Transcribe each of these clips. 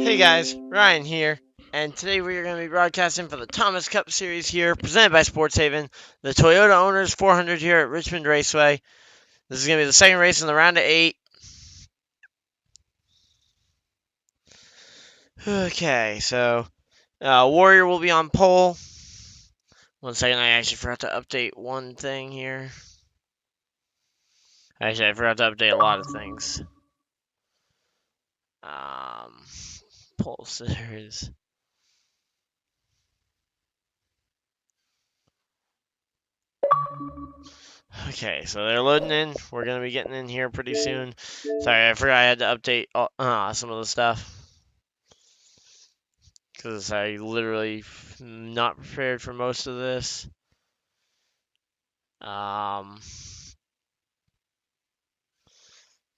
Hey guys, Ryan here, and today we are going to be broadcasting for the Thomas Cup Series here, presented by Sports Haven, the Toyota Owners 400 here at Richmond Raceway. This is going to be the second race in the round of 8. Okay, so Warrior will be on pole. One second, I actually forgot to update one thing here. Actually, I forgot to update a lot of things. Pole sitters. Okay, so they're loading in. We're going to be getting in here pretty soon. Sorry, I forgot I had to update some of the stuff. Because I literally not prepared for most of this.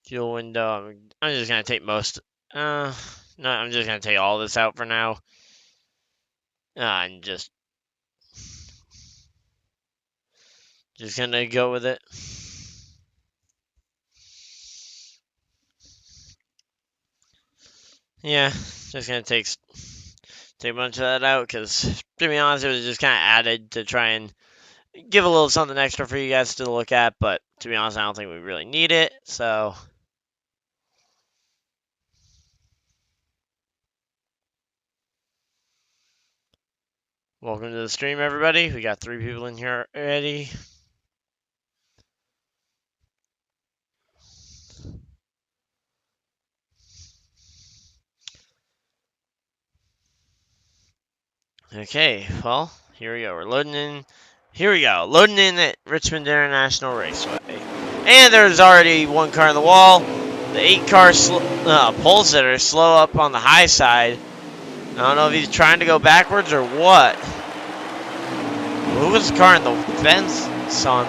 Fuel window. I'm just going to take most. No, I'm just going to take all this out for now. And just going to go with it. Yeah, just going to take a bunch of that out because, to be honest, it was just kind of added to try and give a little something extra for you guys to look at. But to be honest, I don't think we really need it. So, welcome to the stream, everybody. We got 3 people in here already. Okay, well, here we go. We're loading in. Here we go. Loading in at Richmond International Raceway. And there's already one car on the wall. The 8-car pole sitter slow up on the high side. I don't know if he's trying to go backwards or what. Who was the car in the fence on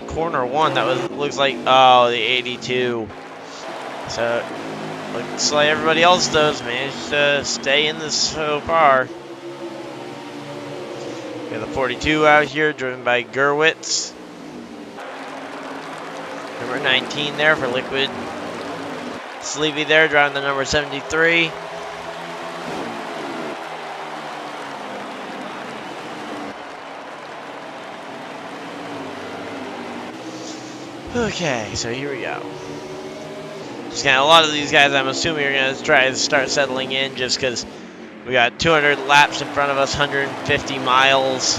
corner 1? That looks like, oh, the 82. So, looks like everybody else does manage to stay in this so far. We have the 42 out here, driven by Gerwitz. Number 19 there for Liquid. Sleevey there, driving the number 73. Okay, so here we go. Just a lot of these guys, I'm assuming, are going to try to start settling in just because we got 200 laps in front of us, 150 miles.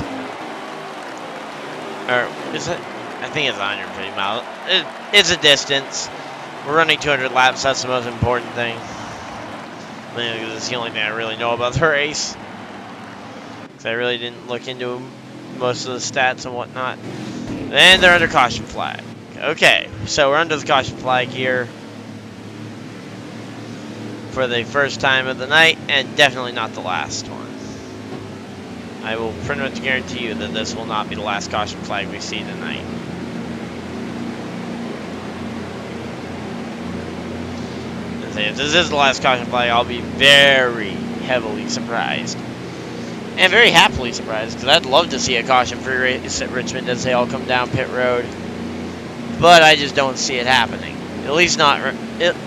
Or is it? I think it's 150 miles. It's a distance. We're running 200 laps. That's the most important thing. Because it's the only thing I really know about the race. Because I really didn't look into most of the stats and whatnot. And they're under caution flag. Okay, so we're under the caution flag here for the first time of the night, and definitely not the last one. I will pretty much guarantee you that this will not be the last caution flag we see tonight. If this is the last caution flag, I'll be very heavily surprised. And very happily surprised, because I'd love to see a caution-free race at Richmond as they all come down pit road. But I just don't see it happening. At least not,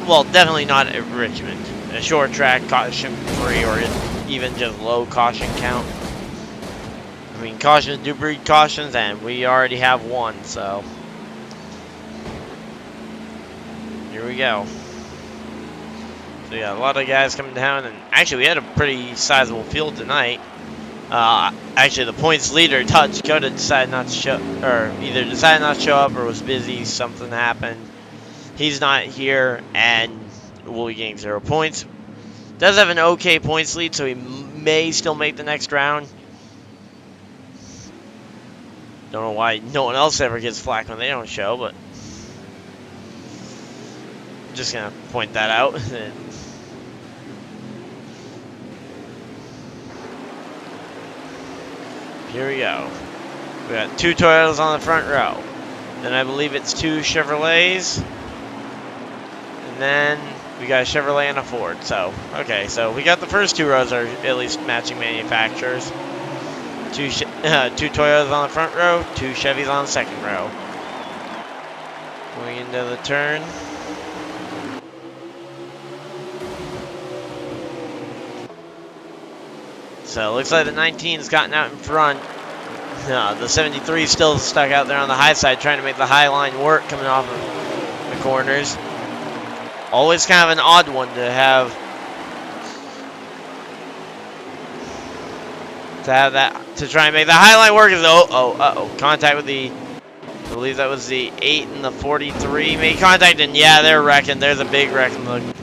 well, definitely not at Richmond. A short track, caution-free, or even just low caution count. I mean, cautions do breed cautions, and we already have one, so. Here we go. So we got a lot of guys coming down, and actually we had a pretty sizable field tonight. Actually, the points leader, Touch, Coda, decided not to show, or either decided not to show up or was busy, something happened. He's not here, and we'll be getting 0 points. Does have an okay points lead, so he may still make the next round. Don't know why no one else ever gets flack when they don't show, but I'm just gonna point that out. Here we go. We got 2 Toyotas on the front row. Then I believe it's 2 Chevrolets. And then we got a Chevrolet and a Ford. So, okay, so we got the first 2 rows are at least matching manufacturers. 2 Toyotas on the front row, 2 Chevys on the second row. Going into the turn. So it looks like the 19's gotten out in front. The 73 still stuck out there on the high side, trying to make the high line work coming off of the corners. Always kind of an odd one to have that to try and make the high line work. Is contact with the, I believe that was the 8 and the 43 made contact, and yeah, they're wrecking. There's a big wreck in the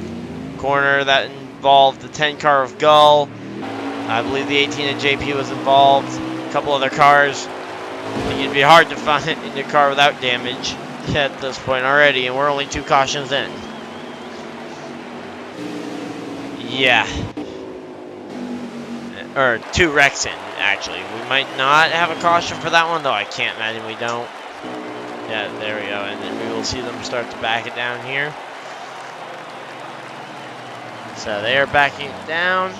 corner that involved the 10 car of Gull. I believe the 18 of JP was involved. A couple other cars. It'd be hard to find it in your car without damage at this point already, and we're only 2 cautions in. Yeah. Or 2 wrecks in, actually. We might not have a caution for that one, though I can't imagine we don't. Yeah, there we go. And then we will see them start to back it down here. So they are backing it down.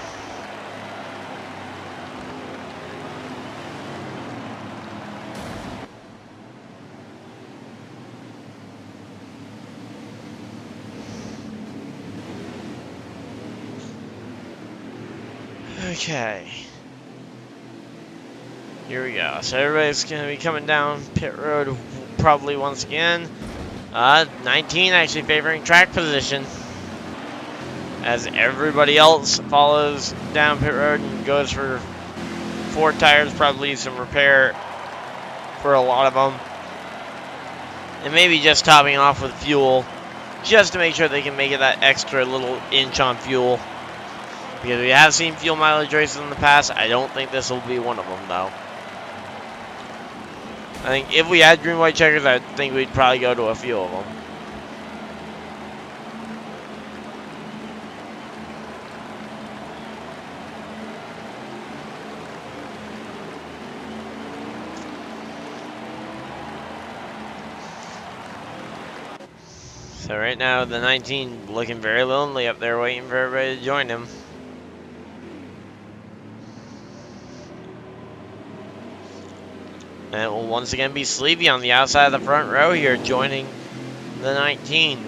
Okay. Here we go. So everybody's going to be coming down pit road probably once again. 19 actually favoring track position, as everybody else follows down pit road and goes for 4 tires, probably some repair for a lot of them. And maybe just topping off with fuel, just to make sure they can make it that extra little inch on fuel. Because we have seen fuel mileage races in the past. I don't think this will be one of them, though. I think if we had green, white checkers, I think we'd probably go to a few of them. So right now, the 19 looking very lonely up there, waiting for everybody to join him. And it will once again be Sleevey on the outside of the front row here, joining the 19.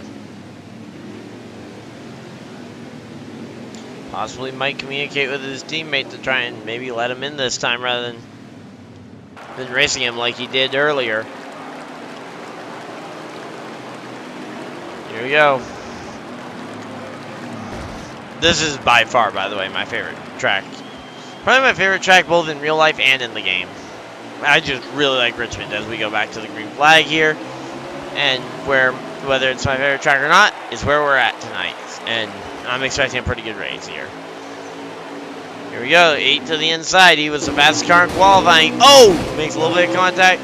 Possibly might communicate with his teammate to try and maybe let him in this time rather than racing him like he did earlier. Here we go. This is by far, by the way, my favorite track. Probably my favorite track both in real life and in the game. I just really like Richmond as we go back to the green flag here. And whether it's my favorite track or not, is where we're at tonight. And I'm expecting a pretty good race here. Here we go, 8 to the inside. He was the fastest car in qualifying. Oh! Makes a little bit of contact,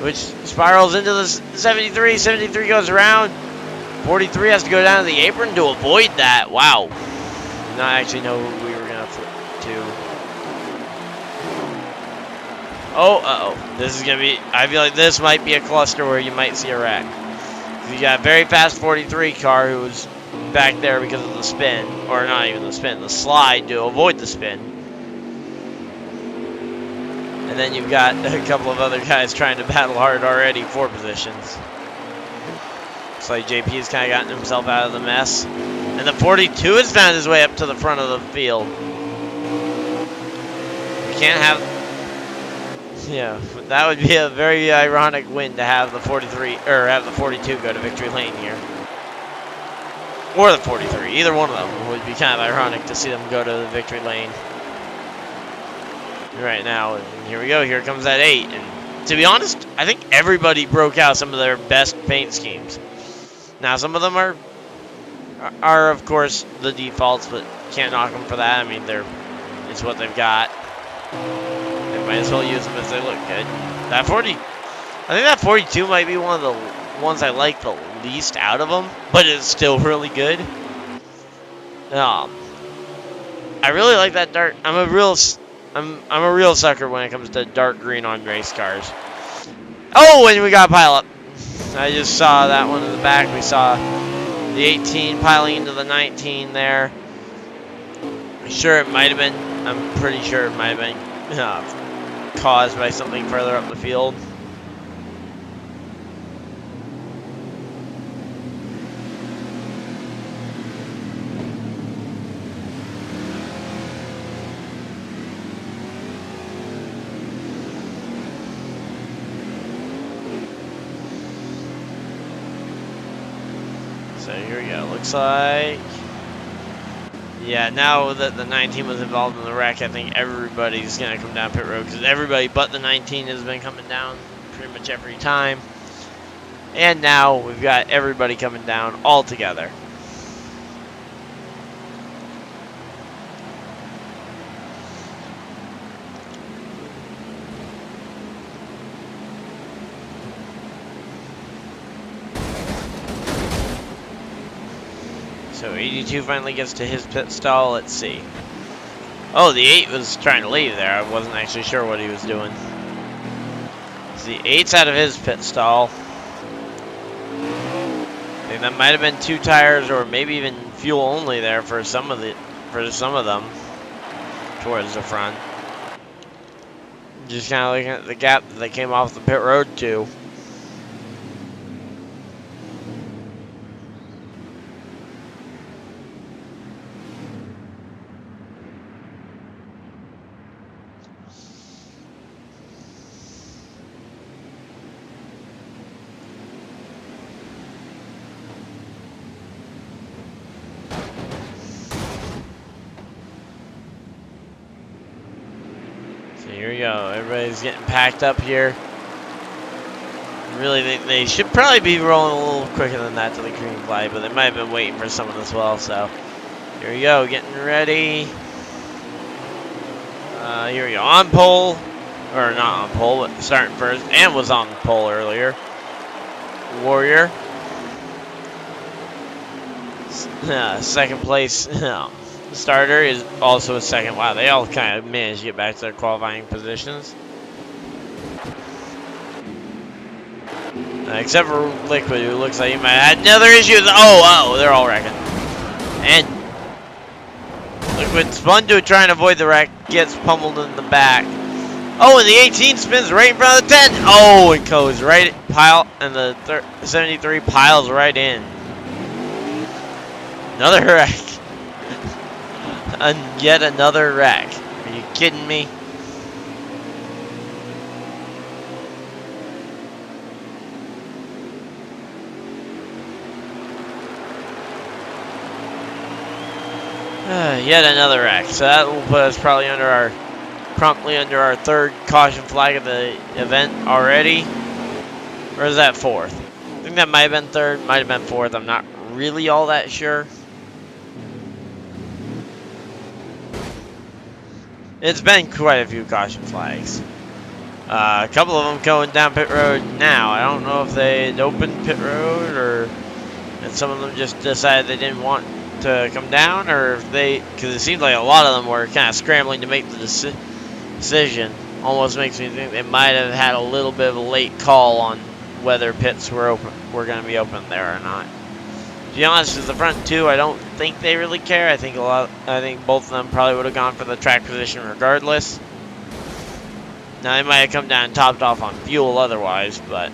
which spirals into the 73. 73 goes around. 43 has to go down to the apron to avoid that. Wow. Did not actually know who we were going to flip to. Oh, this is going to be, I feel like this might be a cluster where you might see a wreck. You got a very fast 43 car who was back there because of the spin, or not even the spin, the slide to avoid the spin. And then you've got a couple of other guys trying to battle hard already for positions. Looks like JP has kind of gotten himself out of the mess. And the 42 has found his way up to the front of the field. We can't have... Yeah, that would be a very ironic win to have the 43, or have the 42 go to victory lane here. Or the 43, either one of them would be kind of ironic to see them go to the victory lane. Right now, and here we go, here comes that 8. And to be honest, I think everybody broke out some of their best paint schemes. Now, some of them are of course, the defaults, but can't knock them for that. I mean, it's what they've got. They might as well use them if they look good. That 40, I think that 42 might be one of the ones I like the least out of them, but it's still really good. I really like that dark. I'm a real sucker when it comes to dark green on race cars. Oh, and we got pile up. I just saw that one in the back. We saw the 18 piling into the 19 there. I'm sure it might have been. I'm pretty sure it might have been caused by something further up the field. So here we go. Looks like, yeah, now that the 19 was involved in the wreck, I think everybody's going to come down pit road, because everybody but the 19 has been coming down pretty much every time. And now we've got everybody coming down all together. So 82 finally gets to his pit stall. Let's see. Oh, the 8 was trying to leave there. I wasn't actually sure what he was doing. So the 8's out of his pit stall. I think that might have been 2 tires, or maybe even fuel only there for some of them towards the front. Just kind of looking at the gap that they came off the pit road to. Here we go. Everybody's getting packed up here. Really, they should probably be rolling a little quicker than that to the green flag, but they might have been waiting for someone as well. So here we go, getting ready. Here we go, on pole, or not on pole, but starting first, and was on pole earlier. Warrior. Second place. Starter is also a second. Wow, they all kind of managed to get back to their qualifying positions. Except for Liquid, who looks like he might have had another issue. Oh, they're all wrecking. And Liquid spun to try and avoid the wreck, gets pummeled in the back. Oh, and the 18 spins right in front of the 10. Oh, and goes right and the 73 piles right in. Another wreck. And yet another wreck. Are you kidding me? Yet another wreck. So that will put us probably promptly under our 3rd caution flag of the event already. Or is that 4th? I think that might have been 3rd, might have been 4th. I'm not really all that sure. It's been quite a few caution flags. A couple of them going down pit road now. I don't know if they had opened pit road, and some of them just decided they didn't want to come down, or if because it seems like a lot of them were kind of scrambling to make the decision. Almost makes me think they might have had a little bit of a late call on whether pits were going to be open there or not. To be honest, with the front 2, I don't think they really care. I think both of them probably would have gone for the track position regardless. Now they might have come down and topped off on fuel otherwise, but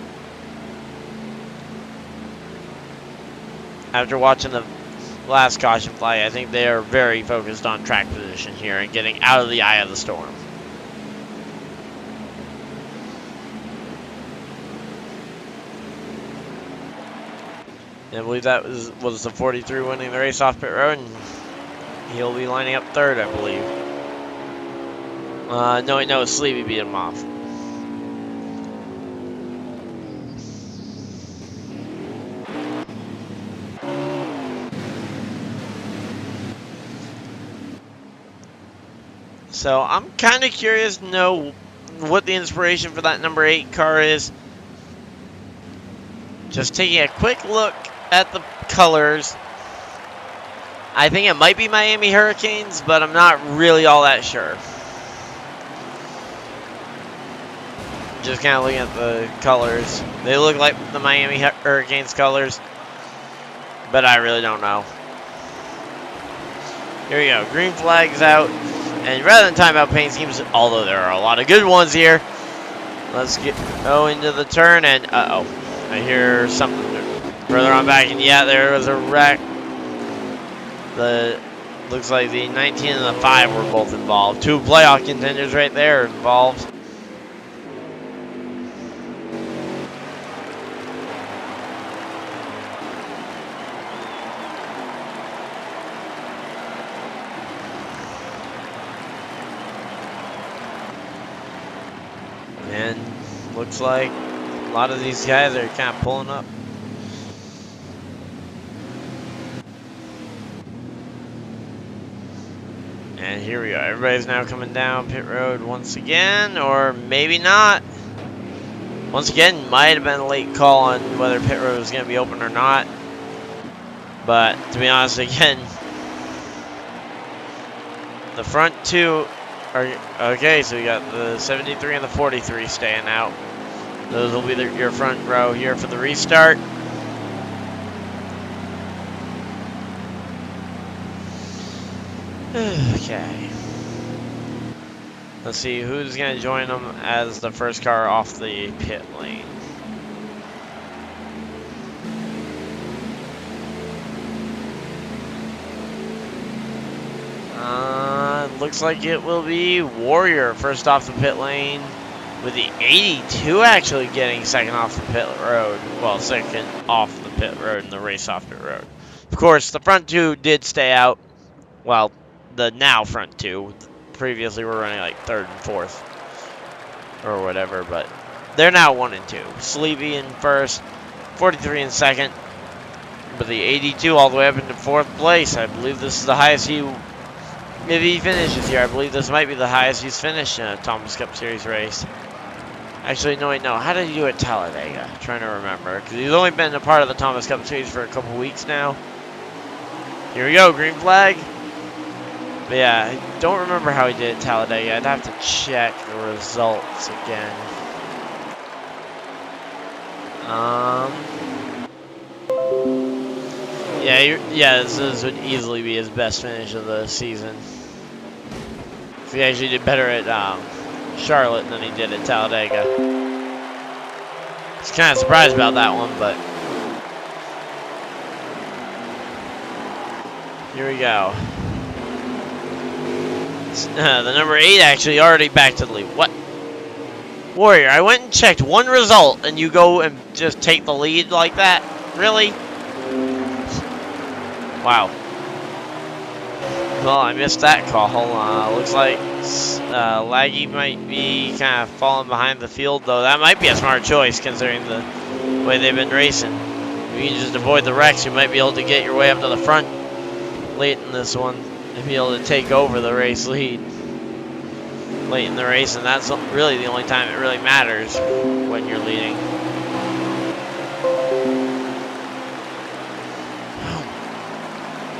after watching the last caution flag, I think they are very focused on track position here and getting out of the eye of the storm. I believe that was the 43 winning the race off pit road, and he'll be lining up 3rd, I believe. No, Sleevey beat him off. So I'm kind of curious to know what the inspiration for that number 8 car is. Just taking a quick look at the colors. I think it might be Miami Hurricanes, but I'm not really all that sure. Just kind of looking at the colors. They look like the Miami Hurricanes colors, but I really don't know. Here we go. Green flag's out. And rather than timeout paint schemes, although there are a lot of good ones here, let's go into the turn, and uh-oh. I hear something further on back, and yeah, there was a wreck. Looks like the 19 and the 5 were both involved. 2 playoff contenders right there involved. looks like a lot of these guys are kind of pulling up. And here we go. Everybody's now coming down pit road once again, or maybe not. Once again, might have been a late call on whether pit road was going to be open or not. But to be honest, again, the front two are okay. So we got the 73 and the 43 staying out. Those will be your front row here for the restart. Okay. Let's see who's going to join them as the first car off the pit lane. Looks like it will be Warrior first off the pit lane, with the 82 actually getting second off the pit road. Well, second off the pit road in the race off pit road. Of course, the front two did stay out. Well, the now front two. Previously were running like third and fourth or whatever, but they're now 1 and 2. Sleepy in first, 43 in second, but the 82 all the way up into fourth place. I believe this is the highest if he finishes here, I believe this might be the highest he's finished in a Thomas Cup Series race. Actually, no, wait, no. How did he do at Talladega? I'm trying to remember, because he's only been a part of the Thomas Cup Series for a couple weeks now. Here we go, green flag. But yeah, I don't remember how he did at Talladega. I'd have to check the results again. Yeah, this would easily be his best finish of the season. He actually did better at Charlotte than he did at Talladega. I was kind of surprised about that one, but here we go. The number 8 actually already back to the lead. What? Warrior, I went and checked one result, and you go and just take the lead like that? Really? Wow. Well, I missed that call. Looks like Laggy might be kind of falling behind the field, though. That might be a smart choice, considering the way they've been racing. If you can just avoid the wrecks, you might be able to get your way up to the front late in this one. And be able to take over the race lead late in the race, and that's really the only time it really matters when you're leading.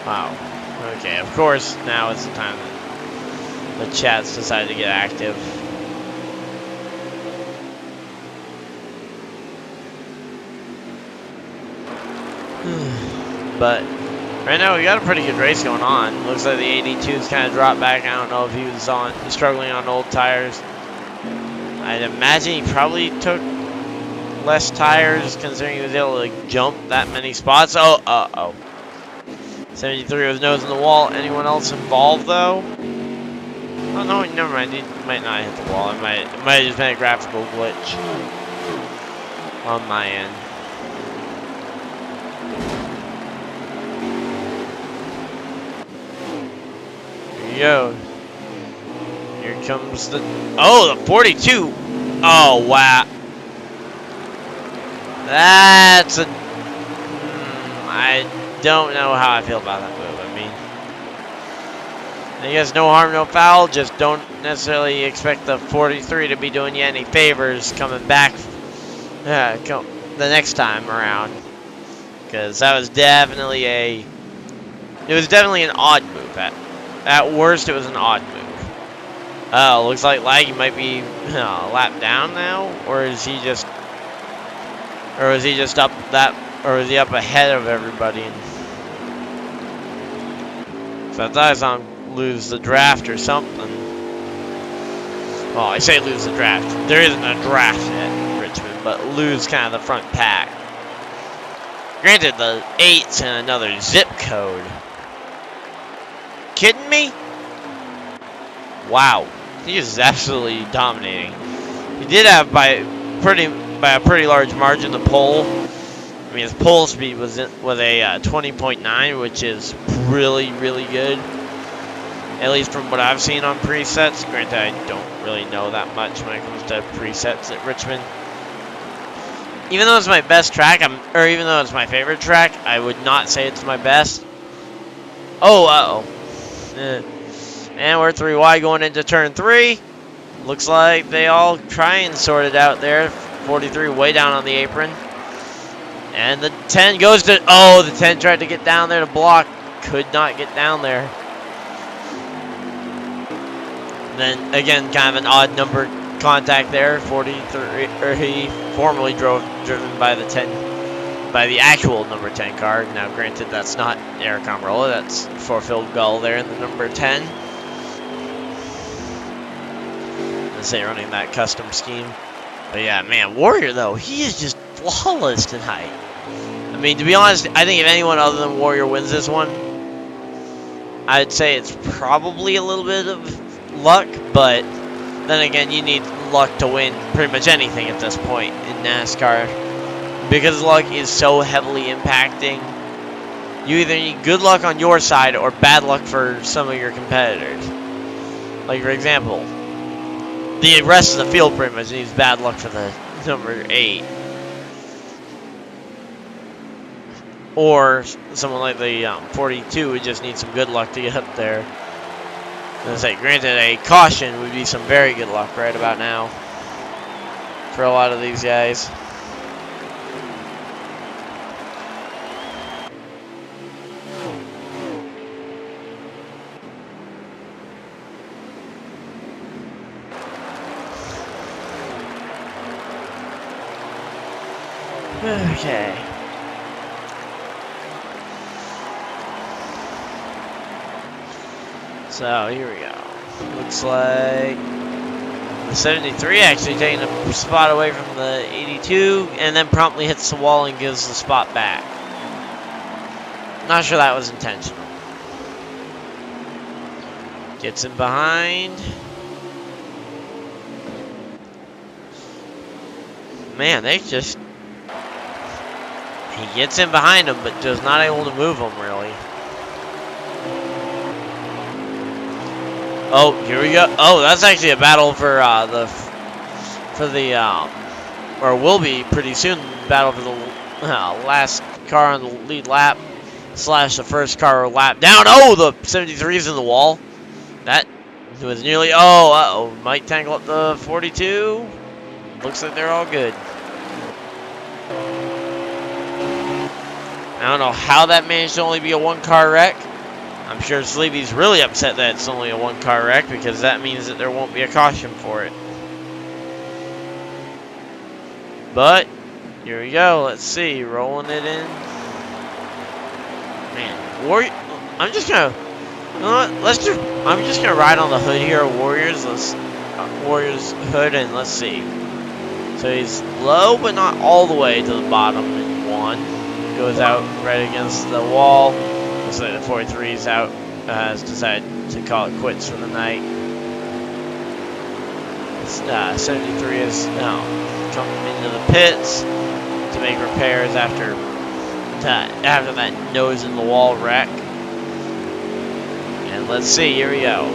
Wow. Okay, of course, now is the time that the chats decided to get active. But right now we got a pretty good race going on. Looks like the 82's kind of dropped back. I don't know if he was struggling on old tires. I'd imagine he probably took less tires, considering he was able to jump that many spots. Oh. 73 was nose in the wall. Anyone else involved, though? Oh, no, never mind. He might not hit the wall. It might have just been a graphical glitch on my end. Here you go. Here comes the... Oh, the 42! Oh, wow. That's a... I don't know how I feel about that move. I mean, I guess no harm, no foul. Just don't necessarily expect the 43 to be doing you any favors coming back the next time around, because that was definitely an odd move. At worst, it was an odd move. Oh, looks like Laggy might be a lap down now, or is he just up that? Or is he up ahead of everybody? So I thought I saw him lose the draft or something. Well, I say lose the draft. There isn't a draft at Richmond, but lose kind of the front pack. Granted, the 8's in another zip code. Kidding me? Wow. He is absolutely dominating. He did have by a pretty large margin the pole. I mean, his pole speed was a 20.9, which is really, really good. At least from what I've seen on presets. Granted, I don't really know that much when it comes to presets at Richmond. even though it's my best track, or even though it's my favorite track, I would not say it's my best. Oh, and we're 3 wide going into turn 3. Looks like they all try and sort it out there. 43 way down on the apron. And the 10 goes to, oh, the 10 tried to get down there to block. Could not get down there. And then, again, kind of an odd number contact there. 43, or he formerly driven by the 10, by the actual number 10 car. Now, granted, that's not Eric Almirola. That's for Phil Gull there in the number 10. Let's say running that custom scheme. But yeah, man, Warrior, though, he is just flawless tonight. I mean, to be honest, I think if anyone other than Warrior wins this one, I'd say it's probably a little bit of luck, but then again, you need luck to win pretty much anything at this point in NASCAR, because luck is so heavily impacting. You either need good luck on your side or bad luck for some of your competitors. Like, for example, the rest of the field pretty much needs bad luck for the number 8. Or someone like the 42 would just need some good luck to get up there. And I say, granted, a caution would be some very good luck right about now for a lot of these guys. Okay. So, here we go. Looks like the 73 actually taking a spot away from the 82, and then promptly hits the wall and gives the spot back. Not sure that was intentional. Gets in behind. Man, they just... He gets in behind him, but just not able to move him, really. Oh, here we go. Oh, that's actually a battle for or will be pretty soon, battle for the last car on the lead lap / the first car lap down. Oh, the 73's in the wall. That was nearly, oh, might tangle up the 42. Looks like they're all good. I don't know how that managed to only be a 1-car wreck. I'm sure Sleepy's really upset that it's only a 1-car wreck, because that means that there won't be a caution for it. But here we go. Let's see, rolling it in. Man, Warrior. I'm just gonna. You know what? I'm just gonna ride on the hood here, Warriors. Warriors hood, and let's see. So he's low, but not all the way to the bottom in 1. Goes out right against the wall. Looks like the 43's out. Has decided to call it quits for the night. 73 is now coming into the pits to make repairs after that nose in the wall wreck. And let's see, here we go.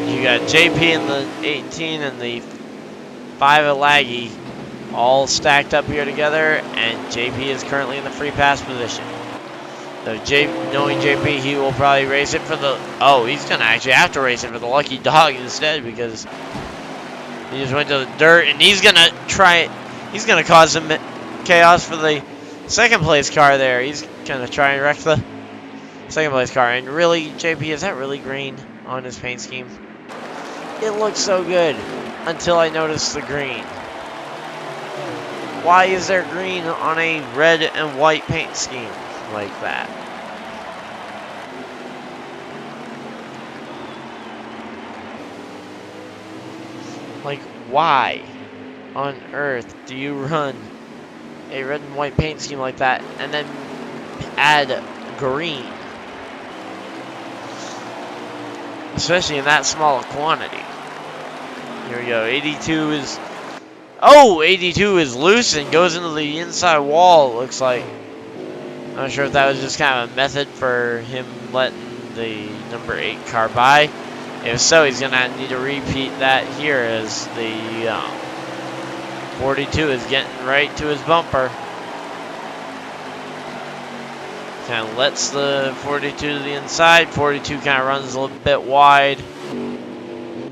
You got JP in the 18 and the 5 of Laggy all stacked up here together, and JP is currently in the free pass position. So knowing JP, he will probably race it for the, he's gonna actually have to race it for the lucky dog instead, because he just went to the dirt, and he's gonna cause some chaos for the second place car there. He's gonna try and wreck the second place car. And really, JP, is that really green on his paint scheme? It looks so good until I noticed the green. Why is there green on a red and white paint scheme like that? Like, why on earth do you run a red and white paint scheme like that and then add green? Especially in that small a quantity. Here we go, 82 is... Oh, 82 is loose and goes into the inside wall, it looks like. Not sure if that was just kind of a method for him letting the number 8 car by. If so, he's going to need to repeat that here as the 42 is getting right to his bumper. Kind of lets the 42 to the inside. 42 kind of runs a little bit wide.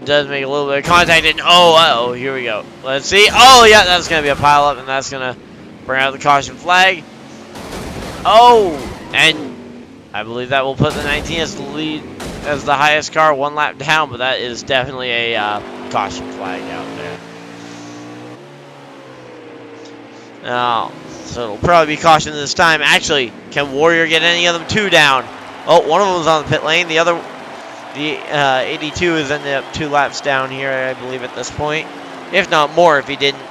Does make a little bit of contact. And oh, here we go. Let's see. Oh, yeah, that's going to be a pileup, and that's going to bring out the caution flag. Oh, and I believe that will put the 19 as the lead, as the highest car, 1 lap down, but that is definitely a caution flag out there. Oh, so it'll probably be caution this time. Actually, can Warrior get any of them 2 down? Oh, one of them was on the pit lane. The other, the 82 is ended up 2 laps down here, I believe, at this point. If not more, if he didn't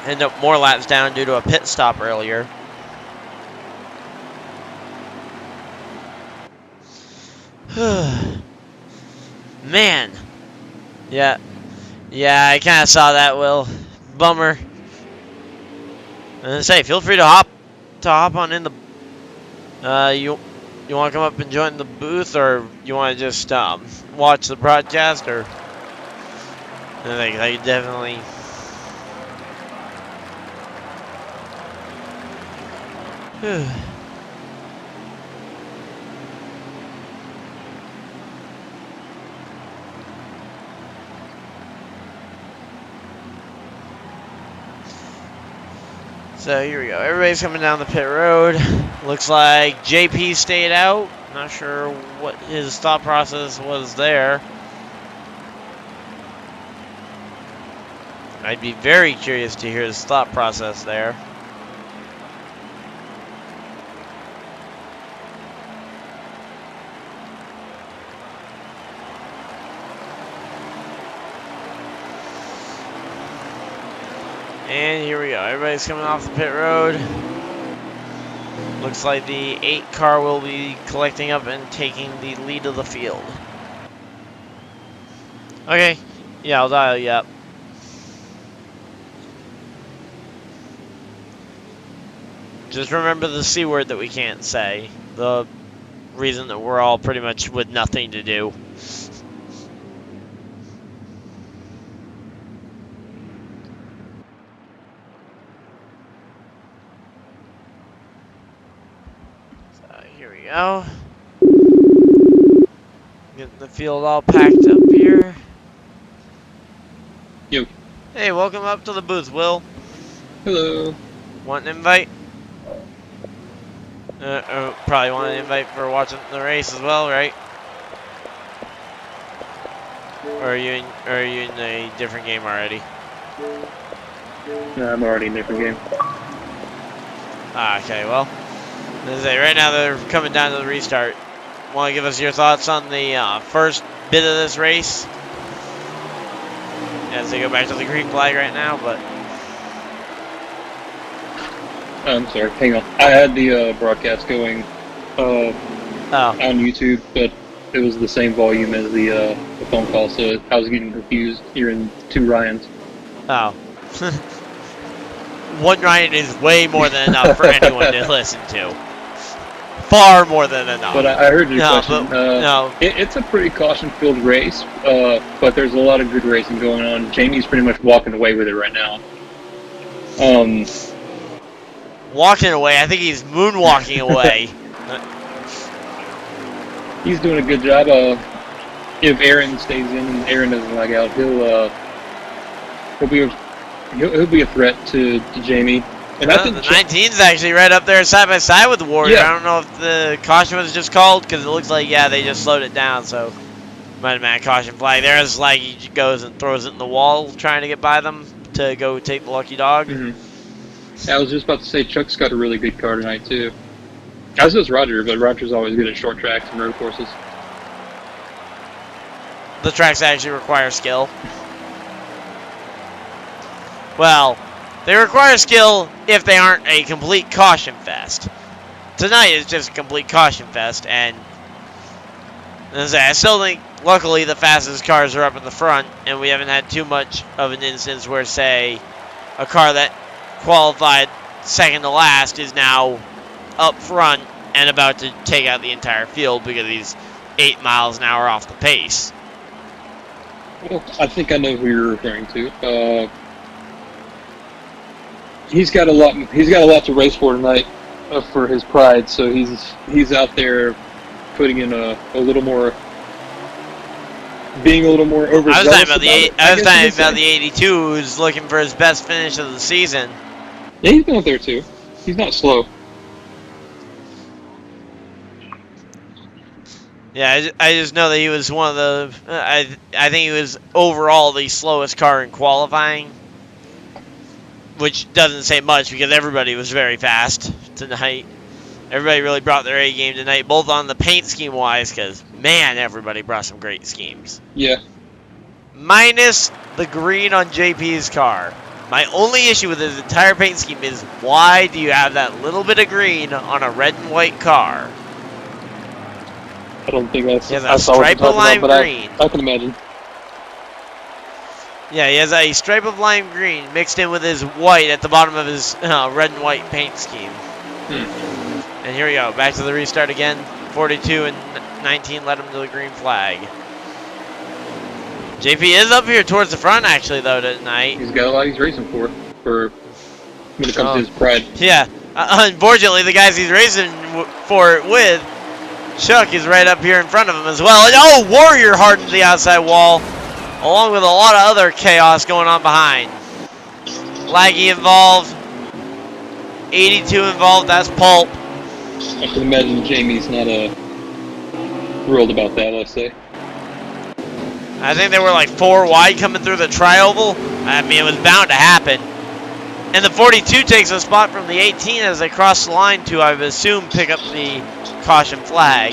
end up more laps down due to a pit stop earlier. Man. Yeah, I kind of saw that, Will. Bummer. And say, feel free to hop on in the. You want to come up and join the booth, or you want to just watch the broadcast, or I think I definitely. So here we go. Everybody's coming down the pit road. Looks like JP stayed out. Not sure what his thought process was there. I'd be very curious to hear his thought process there. And here we go. Everybody's coming off the pit road. Looks like the 8 car will be collecting up and taking the lead of the field. Okay. Yeah, I'll dial you up. Just remember the C word that we can't say. The reason that we're all pretty much with nothing to do. Here we go. Getting the field all packed up here. Yo. Hey, welcome up to the booth, Will. Hello. Want an invite? Probably want an invite for watching the race as well, right? Or are you in a different game already? No, I'm already in a different game. Ah, okay, well. As I say, right now they're coming down to the restart. Want to give us your thoughts on the first bit of this race? As they go back to the green flag right now, but... I'm sorry, hang on. I had the broadcast going on YouTube, but it was the same volume as the phone call, so I was getting confused hearing 2 Ryans. Oh. One Ryan is way more than enough for anyone to listen to. Far more than enough. But I heard your question. No. It's a pretty caution-filled race, but there's a lot of good racing going on. Jamie's pretty much walking away with it right now. Walking away? I think he's moonwalking away. He's doing a good job. If Aaron stays in and Aaron doesn't lag out, he'll be a threat to Jamie. And I think the 19's actually right up there side by side with the Warrior. Yeah. I don't know if the caution was just called, because it looks like, yeah, they just slowed it down, so might have been a caution flag. There's like he goes and throws it in the wall trying to get by them to go take the lucky dog. I was just about to say Chuck's got a really good car tonight too. As does Roger, but Roger's always good at short tracks and road courses. The tracks actually require skill. Well, they require skill if they aren't a complete caution fest. Tonight is just a complete caution fest, and as I still think, luckily, the fastest cars are up in the front, and we haven't had too much of an instance where, say, a car that qualified second to last is now up front and about to take out the entire field because he's 8 miles an hour off the pace. Well, I think I know who you're referring to. he's got a lot. He's got a lot to race for tonight, for his pride. So he's out there putting in a little more, being a little more overzealous. I was talking about the 82, who's looking for his best finish of the season. Yeah, he's been out there too. He's not slow. Yeah, I just know that he was one of the. I think he was overall the slowest car in qualifying, which doesn't say much because everybody was very fast tonight. Everybody really brought their A game tonight, both on the paint scheme wise, because man, everybody brought some great schemes. Yeah. Minus the green on JP's car. My only issue with his entire paint scheme is why do you have that little bit of green on a red and white car? I don't think that's. He has a stripe of lime green. I can imagine. Yeah, he has a stripe of lime green mixed in with his white at the bottom of his red and white paint scheme. And here we go, back to the restart again. 42 and 19 led him to the green flag. JP is up here towards the front, actually, though, tonight. He's got a lot he's racing for when it comes to his pride. Yeah, unfortunately, the guys he's racing for it with, Chuck is right up here in front of him as well. And, oh, Warrior hardened the outside wall, along with a lot of other chaos going on behind. Laggy involved. 82 involved, that's Pulp. I can imagine Jamie's not thrilled about that, let's say. I think they were like 4 wide coming through the tri-oval. I mean, it was bound to happen. And the 42 takes a spot from the 18 as they cross the line to, I would assume, pick up the caution flag.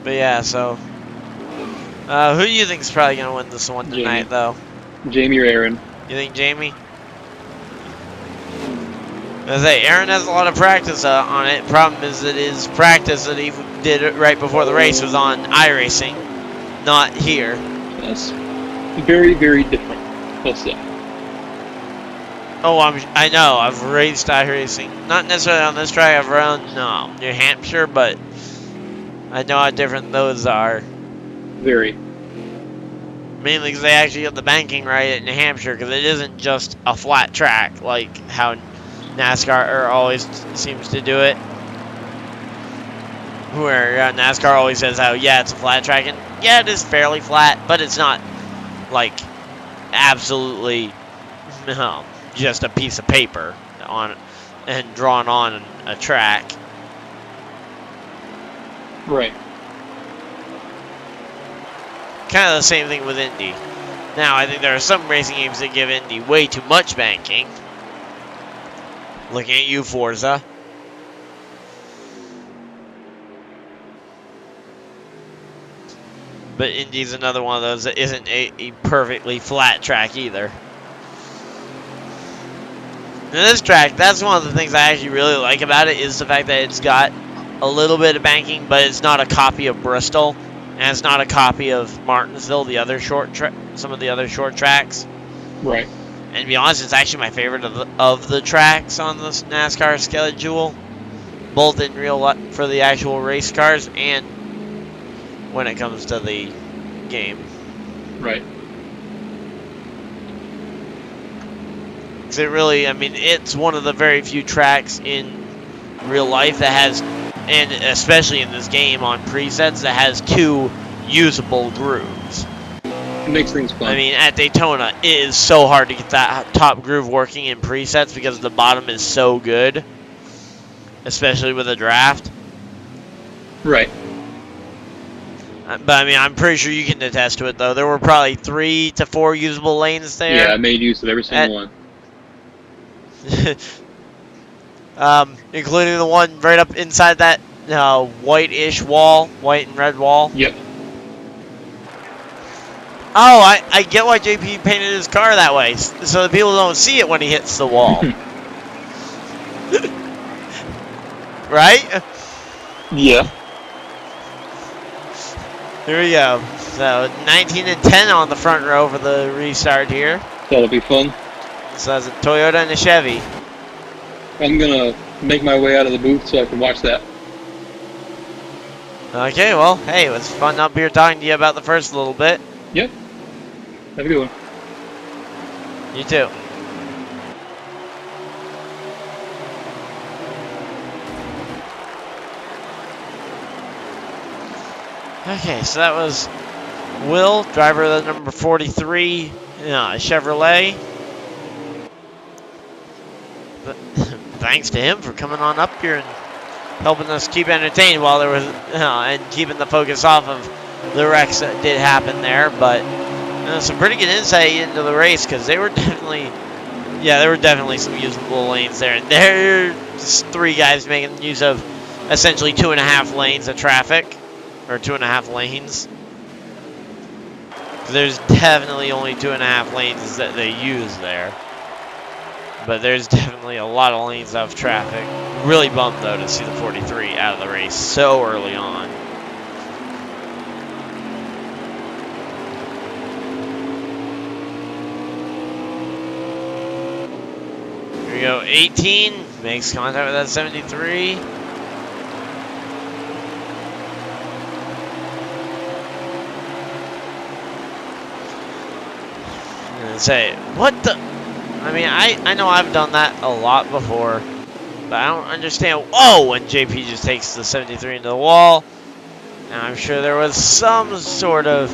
But yeah, so who do you think is probably gonna win this one tonight, though? Jamie or Aaron? You think Jamie? I say Aaron has a lot of practice on it. Problem is that his practice that he did it right before the race was on iRacing, not here. That's very, very different. Let's say. Oh, I know. I've raced iRacing, not necessarily on this track. I've run New Hampshire, but I know how different those are. Very. Mainly because they actually get the banking right at New Hampshire, because it isn't just a flat track like how NASCAR always seems to do it. Where NASCAR always says how, yeah, it's a flat track, and yeah, it is fairly flat, but it's not like absolutely just a piece of paper on and drawn on a track. Right. Kind of the same thing with Indy. Now, I think there are some racing games that give Indy way too much banking. Looking at you, Forza. But Indy's another one of those that isn't a perfectly flat track either. And this track, that's one of the things I actually really like about it, is the fact that it's got a little bit of banking, but it's not a copy of Bristol, and it's not a copy of Martinsville, some of the other short tracks. Right. And to be honest, it's actually my favorite of the tracks on this NASCAR schedule, both in real life for the actual race cars and when it comes to the game. Right. Because it really, I mean, it's one of the very few tracks in real life that has, and especially in this game on presets, that has 2 usable grooves. It makes things fun. I mean, at Daytona, it is so hard to get that top groove working in presets because the bottom is so good, especially with a draft. Right. But I mean, I'm pretty sure you can attest to it, though. There were probably 3 to 4 usable lanes there. Yeah, I made use of every single one. Including the one right up inside that white-ish wall, white and red wall. Yep. Oh, I get why JP painted his car that way, so that people don't see it when he hits the wall. Right? Yeah. Here we go. So 19 and 10 on the front row for the restart here. That'll be fun. So that's a Toyota and a Chevy. I'm gonna make my way out of the booth so I can watch that. Okay, well, hey, it was fun up here talking to you about the first little bit. Yep. Have a good one. You too. Okay, so that was Will, driver of the number 43 Chevrolet. But thanks to him for coming on up here and helping us keep entertained while there was, and keeping the focus off of the wrecks that did happen there. But some pretty good insight into the race, because there were definitely some usable lanes there. And there's 3 guys making use of essentially 2.5 lanes of traffic, or 2.5 lanes. There's definitely only 2.5 lanes that they use there. But there's definitely a lot of lanes of traffic. Really bummed, though, to see the 43 out of the race so early on. Here we go, 18 makes contact with that 73. And say, what the? I mean, I know I've done that a lot before, but I don't understand. Oh, when JP just takes the 73 into the wall. Now, I'm sure there was some sort of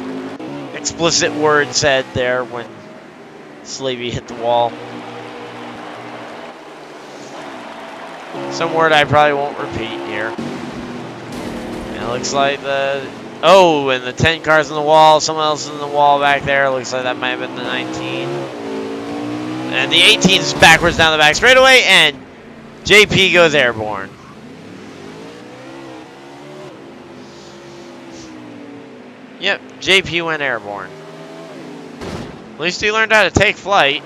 explicit word said there when Slavey hit the wall. Some word I probably won't repeat here. And it looks like oh, and the 10 car's in the wall. Someone else is in the wall back there. Looks like that might have been the 19. And the 18's backwards down the back straightaway, and JP goes airborne. Yep, JP went airborne. At least he learned how to take flight.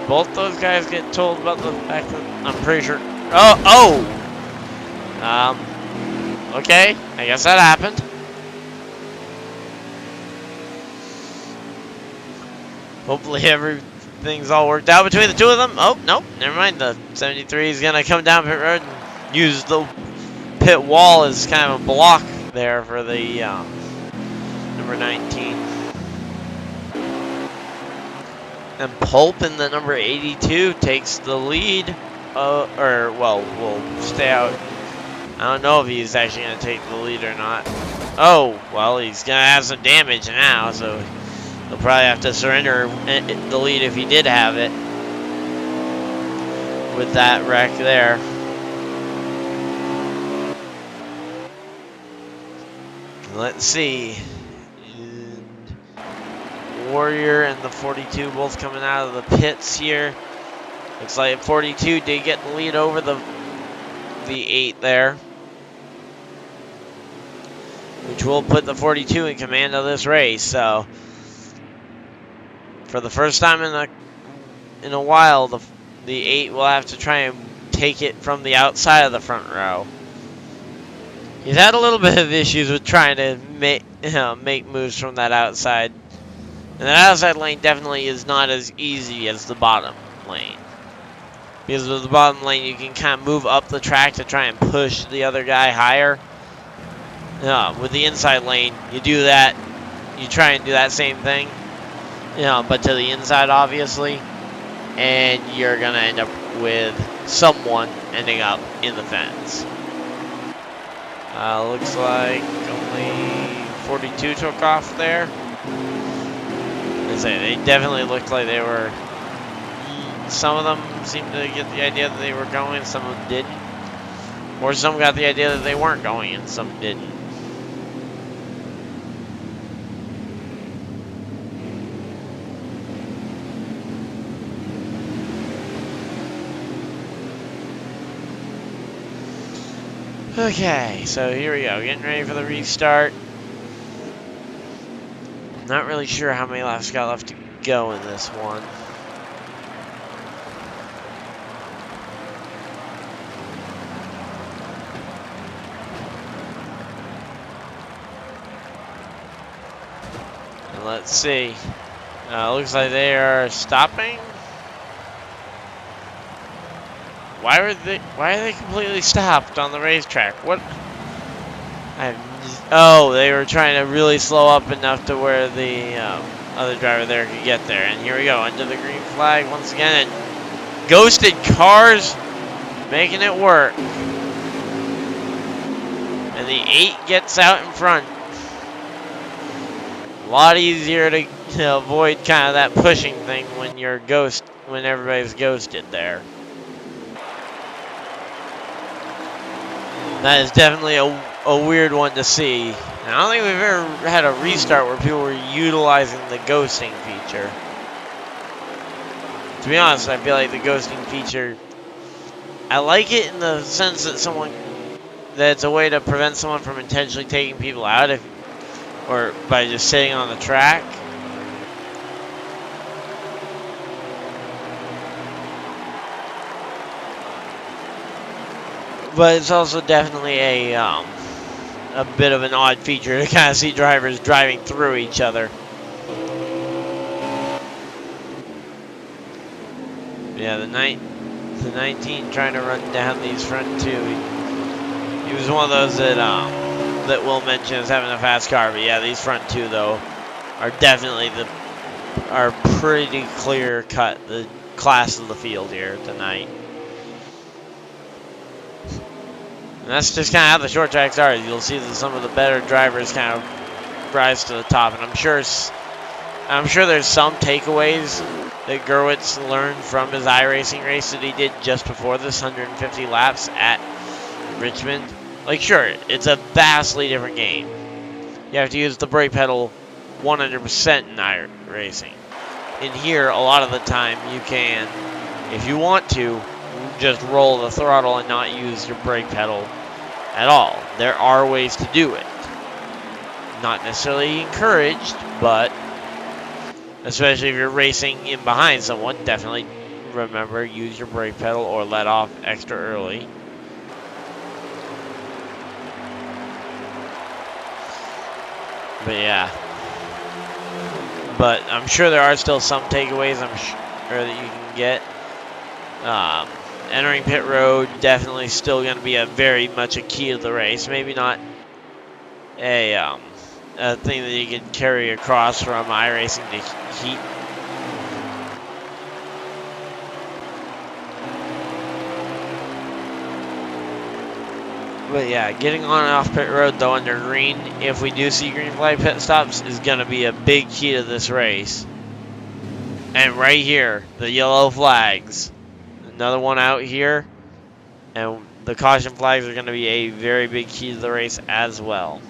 Both those guys get told about the fact that I'm pretty sure. Okay, I guess that happened. Hopefully everything's all worked out between the two of them. Oh, nope, never mind. The 73 is going to come down pit road and use the pit wall as kind of a block there for the number 19. And Pulp in the number 82 takes the lead. Will stay out. I don't know if he's actually going to take the lead or not. Oh, well, he's going to have some damage now, so he'll probably have to surrender the lead if he did have it with that wreck there. Let's see. Warrior and the 42 both coming out of the pits here. Looks like 42 did get the lead over the 8 there, which will put the 42 in command of this race. So for the first time in a while, the 8 will have to try and take it from the outside of the front row. He's had a little bit of issues with trying to make moves from that outside. And that outside lane definitely is not as easy as the bottom lane. Because with the bottom lane, you can kind of move up the track to try and push the other guy higher. With the inside lane, you do that. You try and do that same thing. But to the inside, obviously. And you're going to end up with someone ending up in the fence. Looks like only 42 took off there. They definitely looked like they were. Some of them seemed to get the idea that they were going, some of them didn't. Or some got the idea that they weren't going, and some didn't. Okay, so here we go, getting ready for the restart. Not really sure how many laps got left to go in this one. And let's see. Looks like they are stopping. Why are they completely stopped on the racetrack? What? Oh, they were trying to really slow up enough to where the other driver there could get there. And here we go, under the green flag once again. And ghosted cars making it work. And the 8 gets out in front. A lot easier to avoid kind of that pushing thing when when everybody's ghosted there. That is definitely a weird one to see. And I don't think we've ever had a restart where people were utilizing the ghosting feature. To be honest, I feel like the ghosting feature, I like it in the sense that it's a way to prevent someone from intentionally taking people out or by just sitting on the track. But it's also definitely a bit of an odd feature to kind of see drivers driving through each other. Yeah, the 19 trying to run down these front two. He was one of those that Will mentioned as having a fast car. But yeah, these front two though are definitely are pretty clear cut the class of the field here tonight. And that's just kind of how the short tracks are. You'll see that some of the better drivers kind of rise to the top. And I'm sure there's some takeaways that Gerwitz learned from his iRacing race that he did just before this 150 laps at Richmond. Like, sure, it's a vastly different game. You have to use the brake pedal 100% in iRacing. In here, a lot of the time, you can, if you want to, just roll the throttle and not use your brake pedal at all. There are ways to do it. Not necessarily encouraged, but especially if you're racing in behind someone, definitely remember, use your brake pedal or let off extra early. But yeah. But I'm sure there are still some takeaways I'm sure that you can get. Entering pit road, definitely still going to be very much a key to the race. Maybe not a thing that you can carry across from iRacing to heat. But yeah, getting on and off pit road though under green, if we do see green flag pit stops, is going to be a big key to this race. And right here, the yellow flags. Another one out here. And the caution flags are going to be a very big key to the race as well.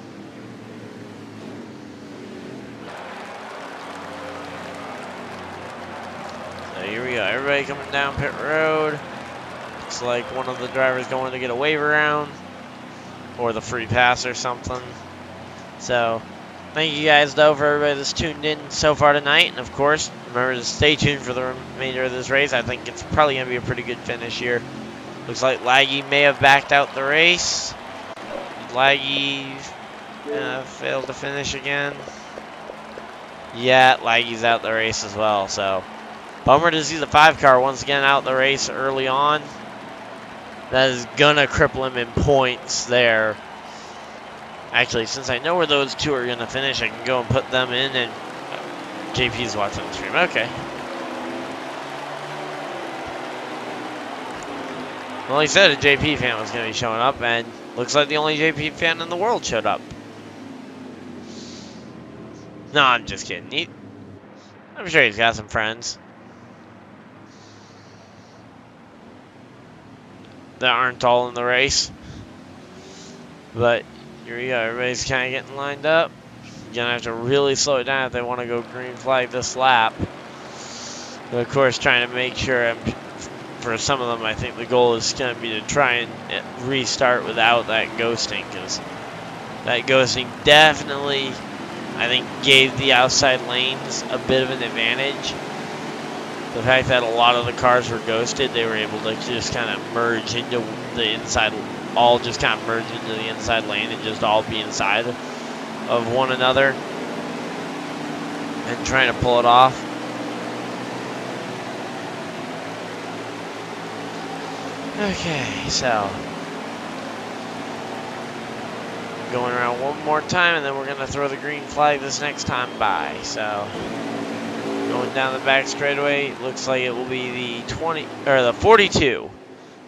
So here we go. Everybody coming down pit road. Looks like one of the drivers going to get a wave around. Or the free pass or something. So, thank you guys though for everybody that's tuned in so far tonight. And of course, remember to stay tuned for the remainder of this race. I think it's probably going to be a pretty good finish here. Looks like Laggy may have backed out the race. Laggy failed to finish again. Yeah, Laggy's out the race as well. So, bummer to see the 5 car once again out the race early on. That is going to cripple him in points there. Actually, since I know where those two are going to finish, I can go and put them in, and JP's watching the stream. Okay. Well, he said a JP fan was going to be showing up, and looks like the only JP fan in the world showed up. No, I'm just kidding. I'm sure he's got some friends that aren't all in the race. But here we go. Everybody's kind of getting lined up. You're going to have to really slow it down if they want to go green flag this lap. But of course, trying to make sure, for some of them, I think the goal is going to be to try and restart without that ghosting. Because that ghosting definitely, I think, gave the outside lanes a bit of an advantage. The fact that a lot of the cars were ghosted, they were able to just kind of merge into the inside, all just kind of merge into the inside lane and just all be inside of one another. and trying to pull it off. Okay, so going around one more time, and then we're gonna throw the green flag this next time by. So going down the back straightaway, looks like it will be the 20 or the 42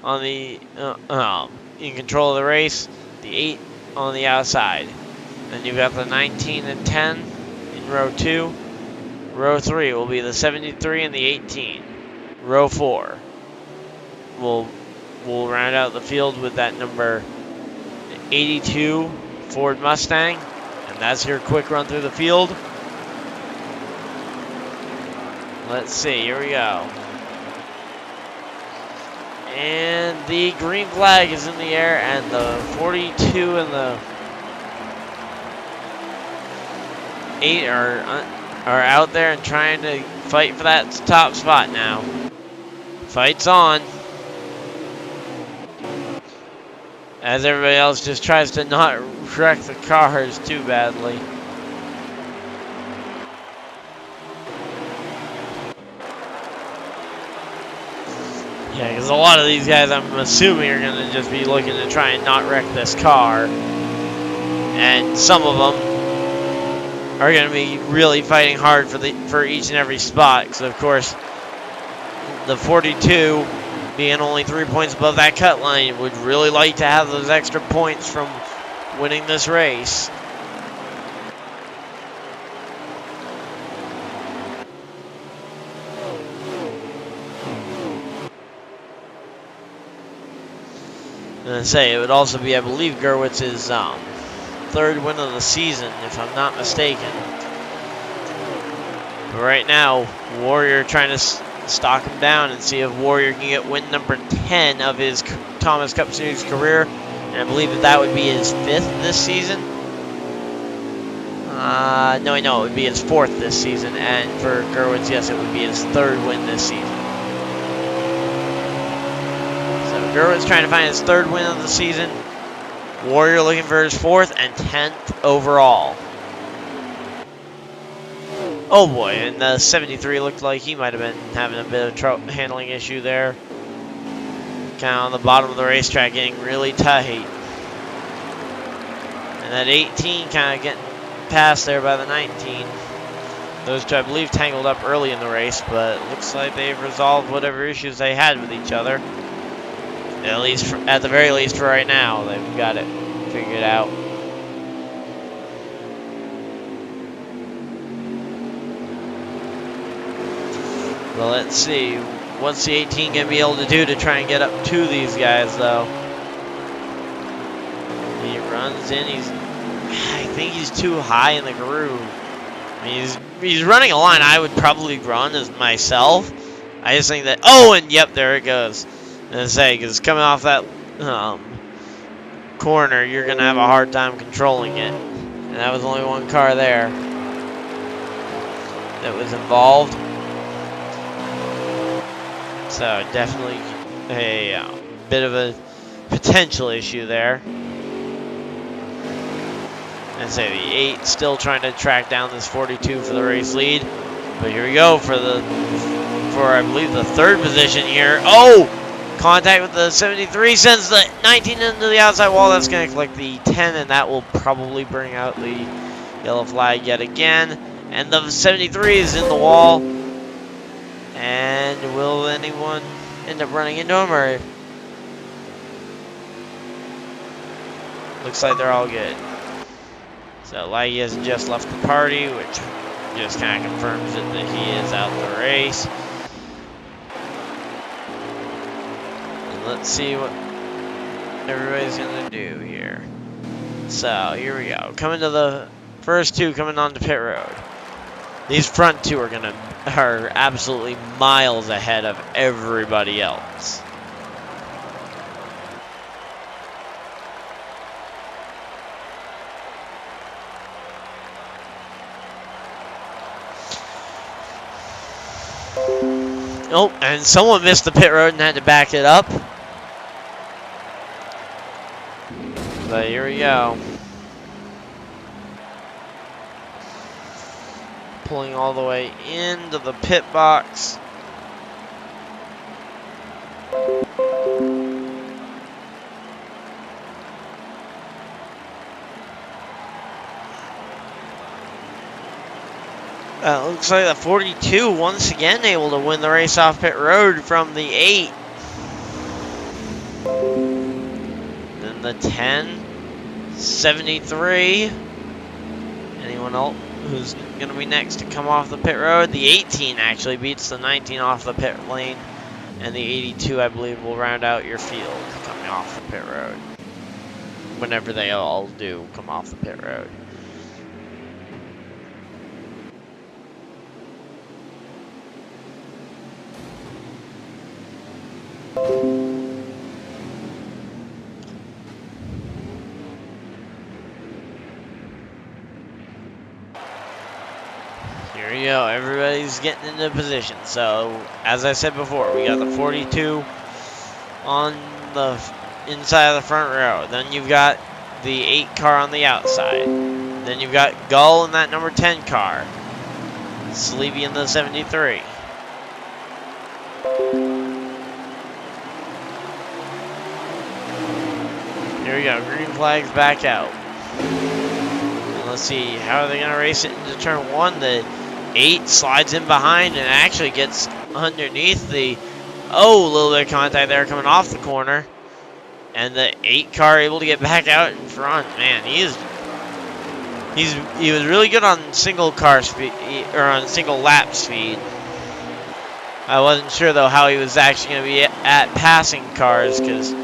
on the in control of the race, the 8 on the outside. Then you've got the 19 and 10 in row 2. Row 3 will be the 73 and the 18. Row 4 will round out the field with that number 82 Ford Mustang, and that's your quick run through the field. Let's see, here we go. And the green flag is in the air, and the 42 and the 8 are out there and trying to fight for that top spot now. Fight's on. As everybody else just tries to not wreck the cars too badly. Yeah, because a lot of these guys, I'm assuming, are going to just be looking to try and not wreck this car. And some of them are going to be really fighting hard for each and every spot. Because, of course, the 42... being only 3 points above that cut line, would really like to have those extra points from winning this race. And I say it would also be, I believe, Gerwitz's third win of the season, if I'm not mistaken. But right now, Warrior trying to stock him down and see if Warrior can get win number 10 of his Thomas Cup Series career. And I believe that would be his 5th this season. No, it would be his 4th this season. And for Gerwitz, yes, it would be his 3rd win this season. So Gerwitz trying to find his 3rd win of the season. Warrior looking for his 4th and 10th overall. Oh boy, and the 73 looked like he might have been having a bit of handling issue there. Kind of on the bottom of the racetrack, getting really tight. And that 18 kind of getting passed there by the 19. Those two, I believe, tangled up early in the race, but it looks like they've resolved whatever issues they had with each other. At the very least for right now, they've got it figured out. Well, let's see. What's the 18 going to be able to do to try and get up to these guys, though? He runs in. I think he's too high in the groove. I mean, he's running a line I would probably run as myself. I just think that... Oh, and yep, there it goes. I say, because coming off that corner, you're going to have a hard time controlling it. And that was only one car there that was involved. So definitely a bit of a potential issue there. And say the 8 still trying to track down this 42 for the race lead. But here we go for I believe the 3rd position here. Oh! Contact with the 73 sends the 19 into the outside wall. That's going to collect the 10, and that will probably bring out the yellow flag yet again. And the 73 is in the wall. And will anyone end up running into him, or looks like they're all good. So Laggy has just left the party, which just kind of confirms it that he is out the race. And let's see what everybody's gonna do here. So here we go. Coming to the first 2 coming onto pit road. These front 2 are absolutely miles ahead of everybody else. Oh, and someone missed the pit road and had to back it up. But here we go. pulling all the way into the pit box. Looks like the 42 once again able to win the race off pit road from the 8. Then the 10, 73. Anyone else who's going to be next to come off the pit road? The 18 actually beats the 19 off the pit lane. And the 82, I believe, will round out your field coming off the pit road. Whenever they all do come off the pit road. Here we go, everybody's getting into position. So, as I said before, we got the 42 on the inside of the front row. Then you've got the 8 car on the outside. Then you've got Gull in that number 10 car. Sleepy in the 73. Here we go, green flag's back out. And let's see, how are they going to race it into turn 1? The 8 slides in behind and actually gets underneath the... Oh, a little bit of contact there coming off the corner. And the 8 car able to get back out in front. Man, he was really good on single car speed, or on single lap speed. I wasn't sure though how he was actually going to be at passing cars, because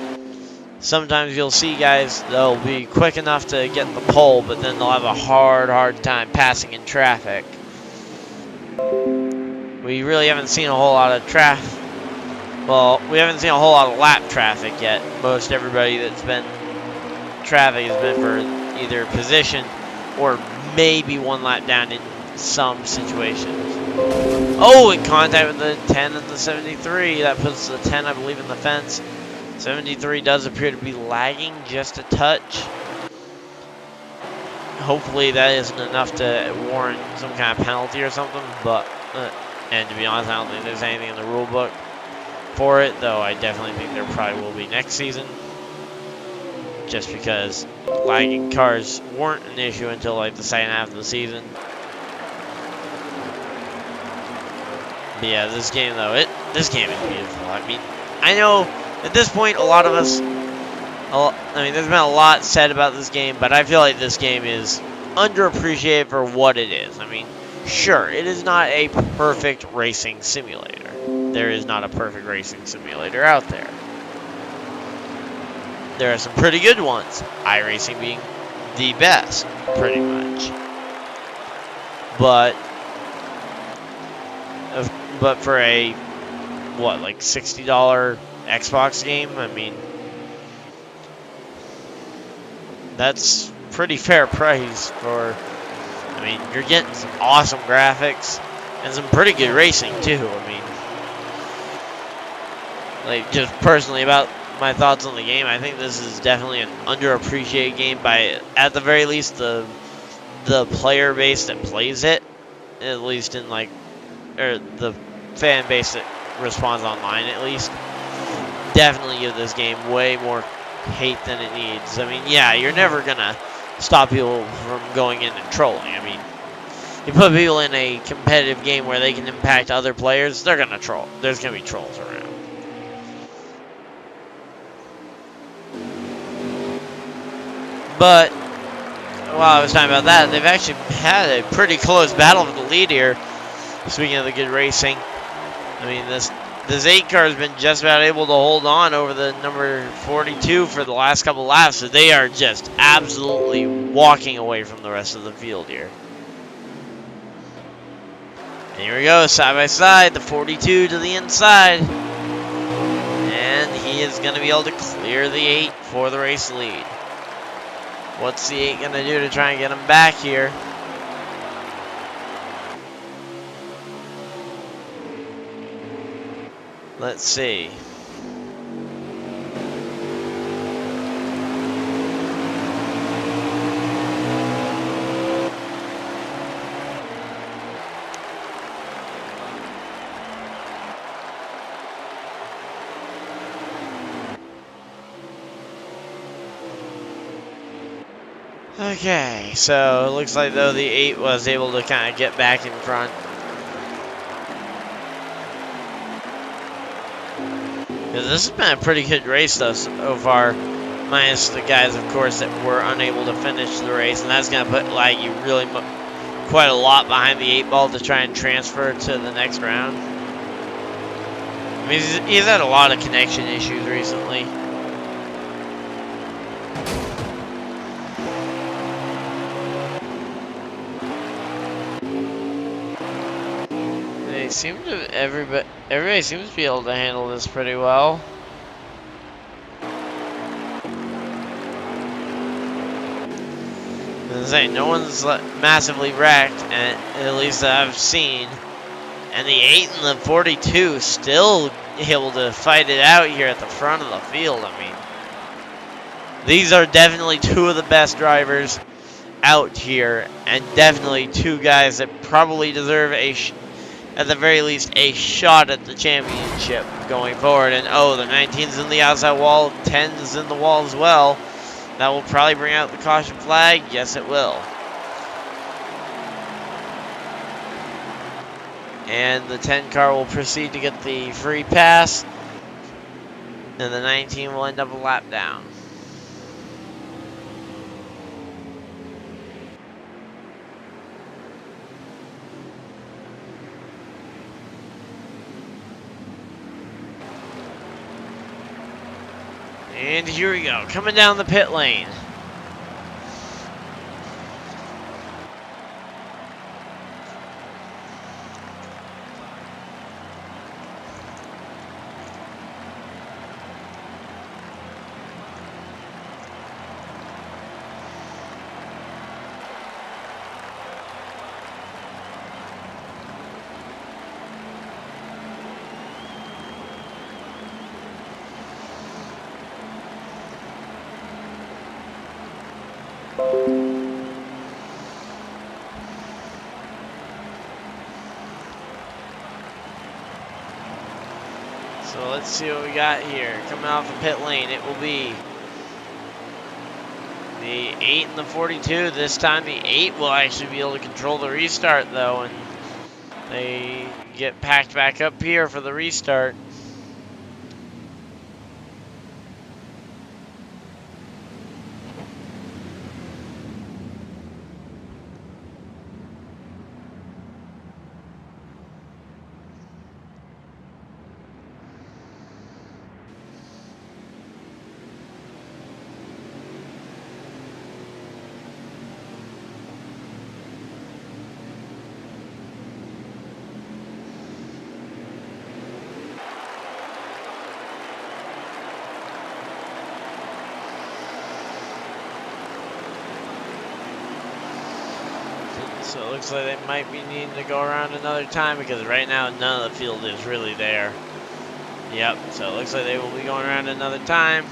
sometimes you'll see guys, they'll be quick enough to get the pole, but then they'll have a hard time passing in traffic. We really haven't seen a whole lot of traffic. Well, we haven't seen a whole lot of lap traffic yet. Most everybody that's been traffic has been for either position or maybe one lap down in some situations. Oh, in contact with the 10 and the 73. That puts the 10, I believe, in the fence. 73 does appear to be lagging just a touch. Hopefully that isn't enough to warrant some kind of penalty or something, but and to be honest, I don't think there's anything in the rule book for it, though I definitely think there probably will be next season, just because lagging cars weren't an issue until like the second half of the season. But yeah, this game though, this game is beautiful. I mean, I know at this point a lot of us, there's been a lot said about this game, but I feel like this game is underappreciated for what it is. I mean, sure, it is not a perfect racing simulator. There is not a perfect racing simulator out there. There are some pretty good ones, iRacing being the best, pretty much. But for a, what, like $60 Xbox game, I mean, that's pretty fair price for, I mean, you're getting some awesome graphics and some pretty good racing too. I mean, like, just personally about my thoughts on the game, I think this is definitely an underappreciated game by, at the very least, the player base that plays it, at least in like, or the fan base that responds online at least. Definitely give this game way more hate than it needs. I mean, yeah, you're never gonna stop people from going in and trolling. I mean, you put people in a competitive game where they can impact other players, they're gonna troll. There's gonna be trolls around. But while I was talking about that, they've actually had a pretty close battle for the lead here. Speaking of the good racing, I mean, this 8 car has been just about able to hold on over the number 42 for the last couple laps, so they are just absolutely walking away from the rest of the field here. And here we go, side by side, the 42 to the inside. And he is going to be able to clear the 8 for the race lead. What's the 8 going to do to try and get him back here? Let's see. Okay, so it looks like though the 8 was able to kind of get back in front. This has been a pretty good race though so far, minus the guys, of course, that were unable to finish the race, and that's going to put like you really quite a lot behind the 8 ball to try and transfer to the next round. I mean, he's had a lot of connection issues recently. They seem to everybody seems to be able to handle this pretty well. As I say, no one's massively wrecked, and at least that I've seen. And the 8 and the 42 still able to fight it out here at the front of the field. I mean, these are definitely two of the best drivers out here, and definitely two guys that probably deserve at the very least a shot at the championship going forward. And oh, the 19's in the outside wall, 10's in the wall as well. That will probably bring out the caution flag. Yes, it will. And the 10 car will proceed to get the free pass. And the 19 will end up a lap down. And here we go, coming down the pit lane. So let's see what we got here. Coming off the pit lane, it will be the 8 and the 42. This time the 8 will actually be able to control the restart though, and they get packed back up here for the restart. So it looks like they might be needing to go around another time because right now none of the field is really there. Yep, so it looks like they will be going around another time.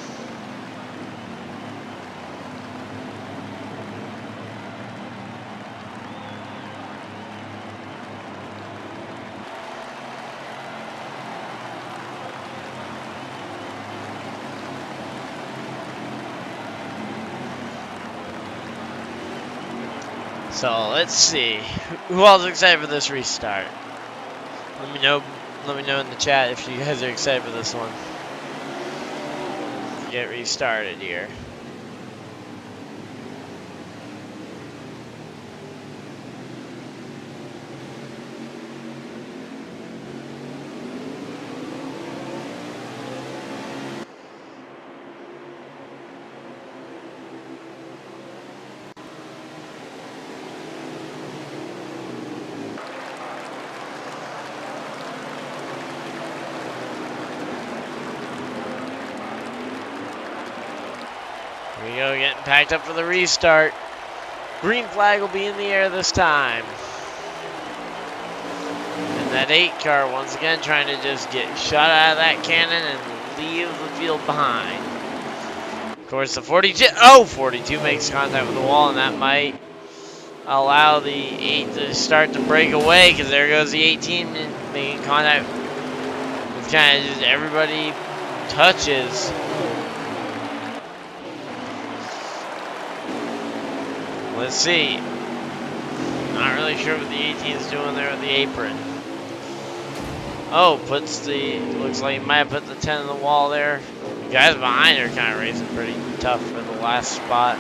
So let's see, who else is excited for this restart? Let me know in the chat if you guys are excited for this one. Get restarted here. Here we go, getting packed up for the restart. Green flag will be in the air this time. And that 8 car once again trying to just get shot out of that cannon and leave the field behind. Of course the 42 makes contact with the wall, and that might allow the 8 to start to break away, because there goes the 18 making contact with kind of just everybody touches. Let's see. Not really sure what the 18 is doing there with the apron. Oh, looks like he might have put the 10 in the wall there. The guys behind are kind of racing pretty tough for the last spot.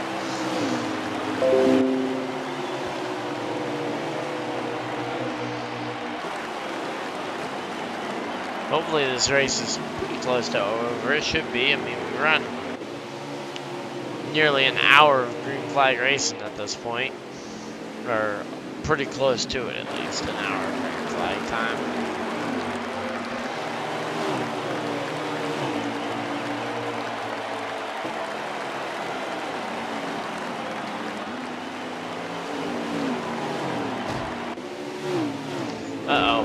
Hopefully this race is pretty close to over. It should be. I mean, we run nearly an hour of green flag racing at this point. Or pretty close to it, at least. An hour of green flag time. Uh-oh.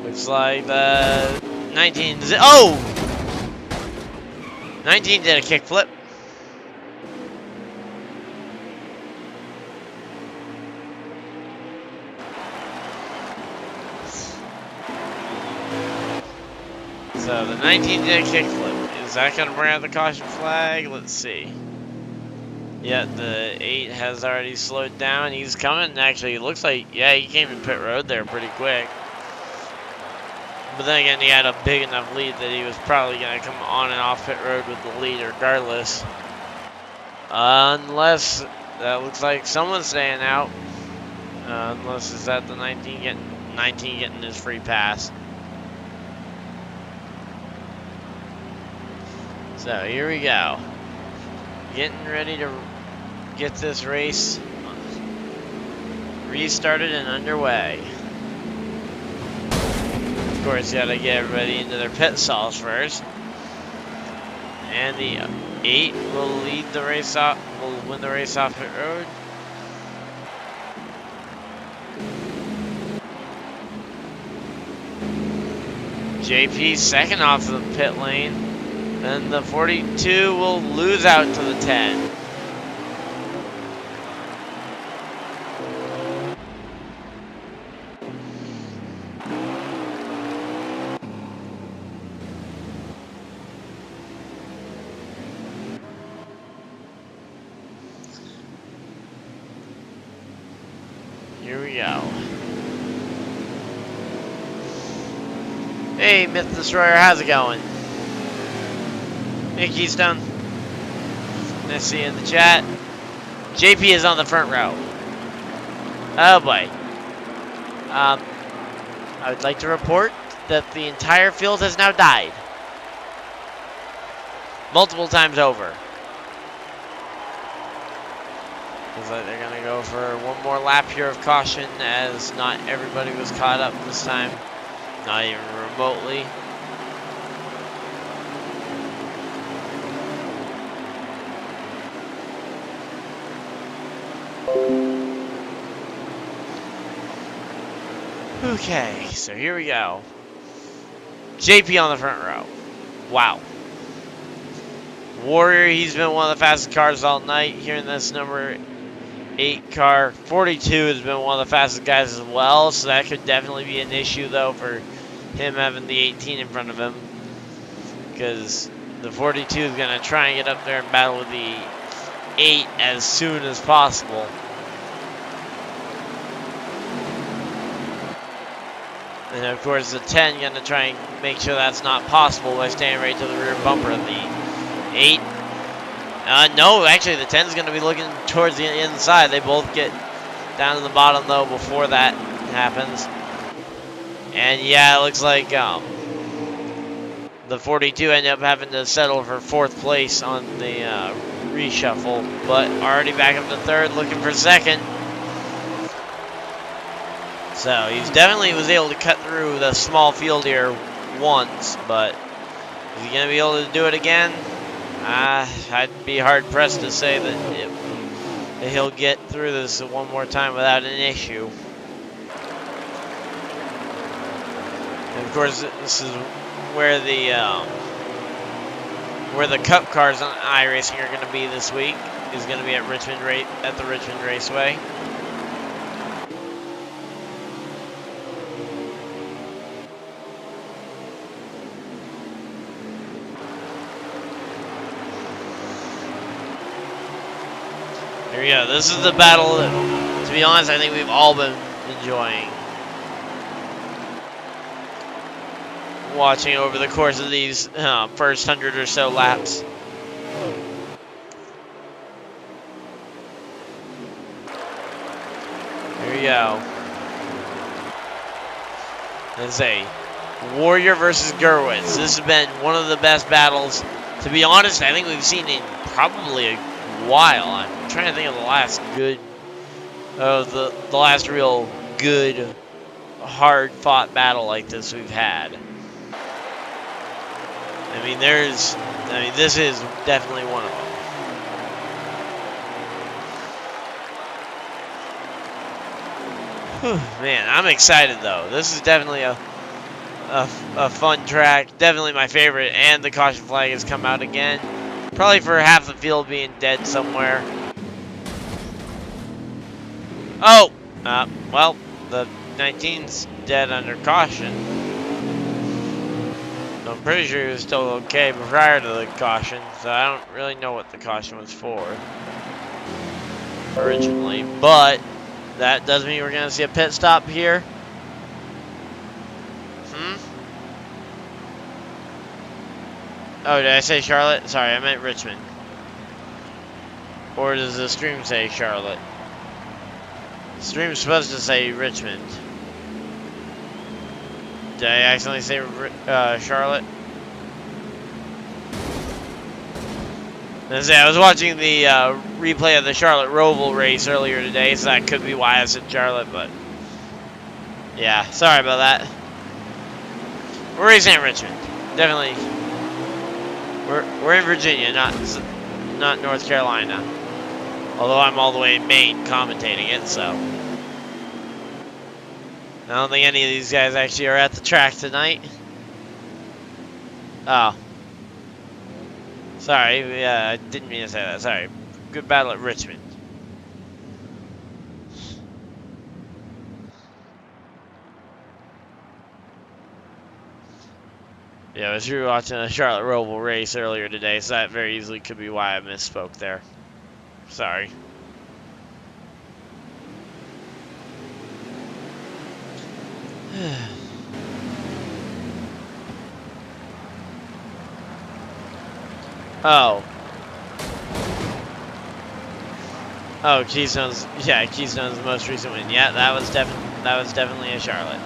Looks like the 19... Oh! 19 did a kickflip. So the 19 did a kickflip. Is that going to bring out the caution flag? Let's see. Yeah, the 8 has already slowed down. He's coming. Actually, it looks like, yeah, he came to pit road there pretty quick. But then again, he had a big enough lead that he was probably going to come on and off pit road with the lead regardless. Unless, that looks like someone's staying out. Unless is that the 19 getting his free pass. So here we go. Getting ready to get this race restarted and underway. Of course, you gotta get everybody into their pit stalls first. And the 8 will lead the race off, will win the race off pit road. JP second off the pit lane. Then the 42 will lose out to the 10. Here we go. Hey, Myth Destroyer, how's it going? Hey, Keystone. Nice to see you in the chat. JP is on the front row. Oh boy. I would like to report that the entire field has now died. Multiple times over. Looks like they're going to go for one more lap here of caution, as not everybody was caught up this time. Not even remotely. Okay, so here we go. JP on the front row. Wow. Warrior, he's been one of the fastest cars all night here in this number 8 car. 42 has been one of the fastest guys as well, so that could definitely be an issue, though, for him having the 18 in front of him. Because the 42 is going to try and get up there and battle with the 8 as soon as possible. And of course the 10 going to try and make sure that's not possible by staying right to the rear bumper of the 8. No, actually the 10 is going to be looking towards the inside. They both get down to the bottom though before that happens. And yeah, it looks like the 42 ended up having to settle for 4th place on the reshuffle, but already back up to 3rd, looking for 2nd. So he's definitely was able to cut through the small field here once, but is he going to be able to do it again? I'd be hard pressed to say that he'll get through this one more time without an issue. And of course, this is where the Cup cars on iRacing are going to be this week. Is going to be at Richmond at the Richmond Raceway. Here we go. This is the battle that, to be honest, I think we've all been enjoying watching over the course of these first 100 or so laps. Here we go. Let's say Warrior versus Gerwitz. This has been one of the best battles, to be honest, I think we've seen in probably a while. I'm trying to think of the last good, the last real good, hard-fought battle like this we've had. I mean, this is definitely one of them. Whew, man, I'm excited though. This is definitely a fun track. Definitely my favorite, and the caution flag has come out again. Probably for half the field being dead somewhere. Oh! Well, the 19's dead under caution. So I'm pretty sure he was still okay prior to the caution, so I don't really know what the caution was for originally, but that does mean we're going to see a pit stop here. Oh, did I say Charlotte? Sorry, I meant Richmond. Or does the stream say Charlotte? The stream's supposed to say Richmond. Did I accidentally say Charlotte? I was watching the replay of the Charlotte Roval race earlier today, so that could be why I said Charlotte, but yeah, sorry about that. We're racing at Richmond. Definitely. We're in Virginia, not North Carolina. Although I'm all the way in Maine commentating it, so I don't think any of these guys actually are at the track tonight. Oh. Sorry, yeah, I didn't mean to say that. Sorry. Good battle at Richmond. Yeah, I was watching a Charlotte Roval race earlier today, so that very easily could be why I misspoke there. Sorry. Oh. Oh, Keystone's, yeah, Keystone's the most recent win. Yeah, that was definitely a Charlotte.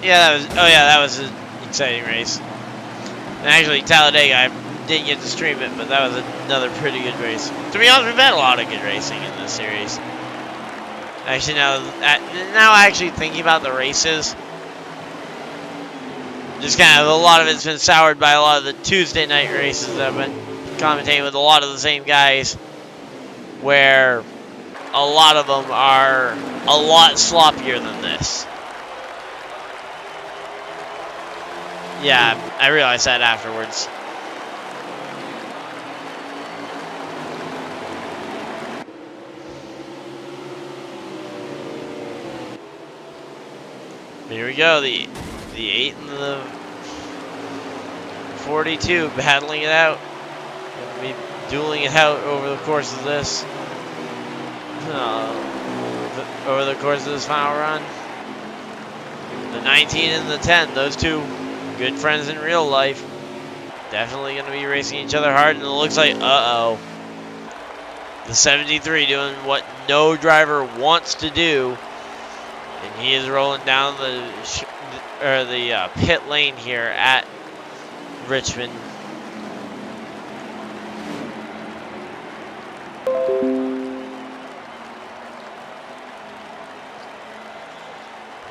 Yeah, that was an exciting race. And actually, Talladega, I didn't get to stream it, but that was another pretty good race. To be honest, we've had a lot of good racing in this series. Actually, now actually thinking about the races, just kind of a lot of it's been soured by a lot of the Tuesday night races that I've been commentating with a lot of the same guys, where a lot of them are a lot sloppier than this. Yeah, I realized that afterwards. Here we go, the 8 and the 42 battling it out. Gonna be dueling it out over the course of this. Over the course of this final run. The 19 and the 10, those two good friends in real life. Definitely going to be racing each other hard, and it looks like, uh-oh. The 73 doing what no driver wants to do. And he is rolling down the pit lane here at Richmond.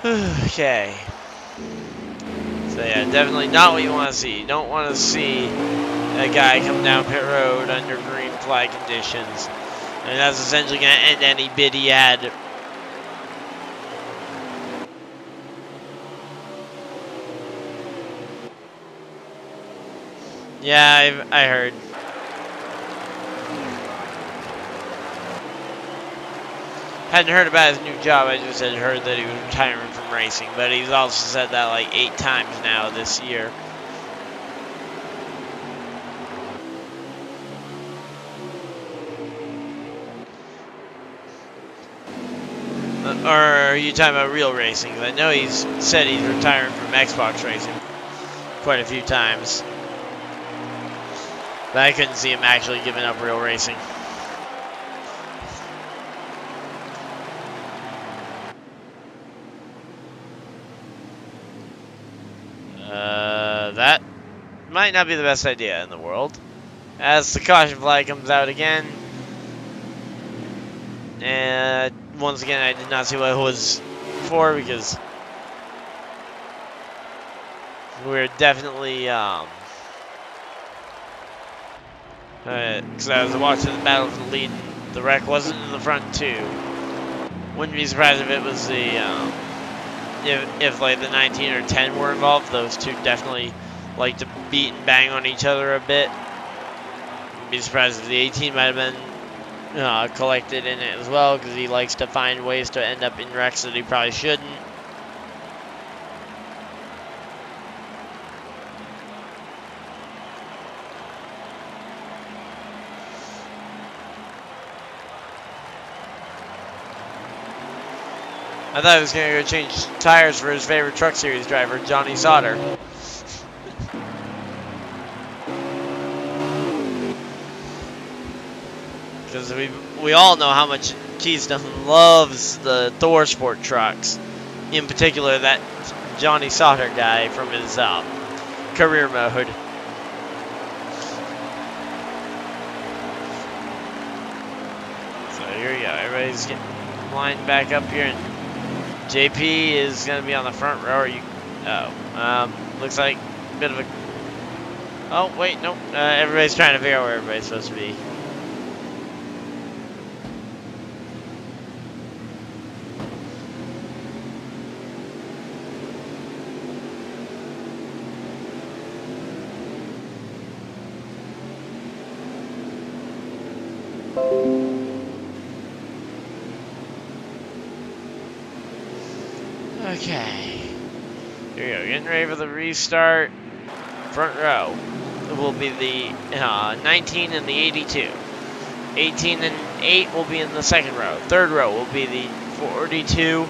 Okay. So yeah, definitely not what you want to see. You don't want to see a guy come down pit road under green flag conditions. And that's essentially going to end any bid he had. Yeah, I heard. Hadn't heard about his new job, I just had heard that he was retiring from racing, but he's also said that like 8 times now this year. Or are you talking about real racing? I know he's said he's retiring from Xbox racing quite a few times. But I couldn't see him actually giving up real racing. That might not be the best idea in the world. As the caution flag comes out again. And once again, I did not see what it was for because we're definitely, because I was watching the battle for the lead and the wreck wasn't in the front two. Wouldn't be surprised if it was the, if like the 19 or 10 were involved. Those two definitely like to beat and bang on each other a bit. Wouldn't be surprised if the 18 might have been collected in it as well, because he likes to find ways to end up in wrecks that he probably shouldn't. I thought he was going to go change tires for his favorite Truck Series driver, Johnny Sauter. Because we all know how much Keystone loves the Thor Sport trucks. In particular, that Johnny Sauter guy from his career mode. So here we go. Everybody's getting lined back up here. And JP is going to be on the front row. Looks like a bit of a... Oh, wait, nope. Everybody's trying to figure out where everybody's supposed to be. Okay, here we go, getting ready for the restart. Front row will be the 19 and the 82. 18 and 8 will be in the second row. Third row will be the 42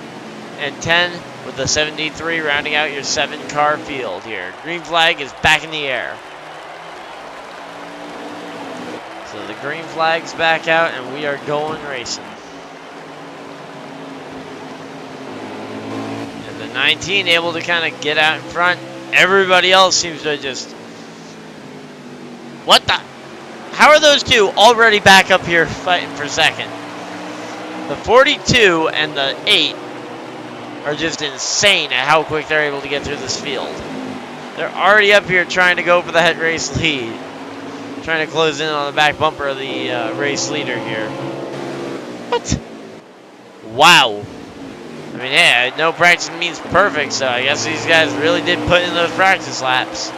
and 10 with the 73 rounding out your 7-car field here. Green flag is back in the air. So the green flag's back out and we are going racing. 19 able to kind of get out in front. Everybody else seems to just... What the... How are those two already back up here fighting for second? The 42 and the 8 are just insane at how quick they're able to get through this field. They're already up here trying to go for the head race lead. Trying to close in on the back bumper of the race leader here. What? Wow. I mean, yeah, no practice means perfect, so I guess these guys really did put in those practice laps.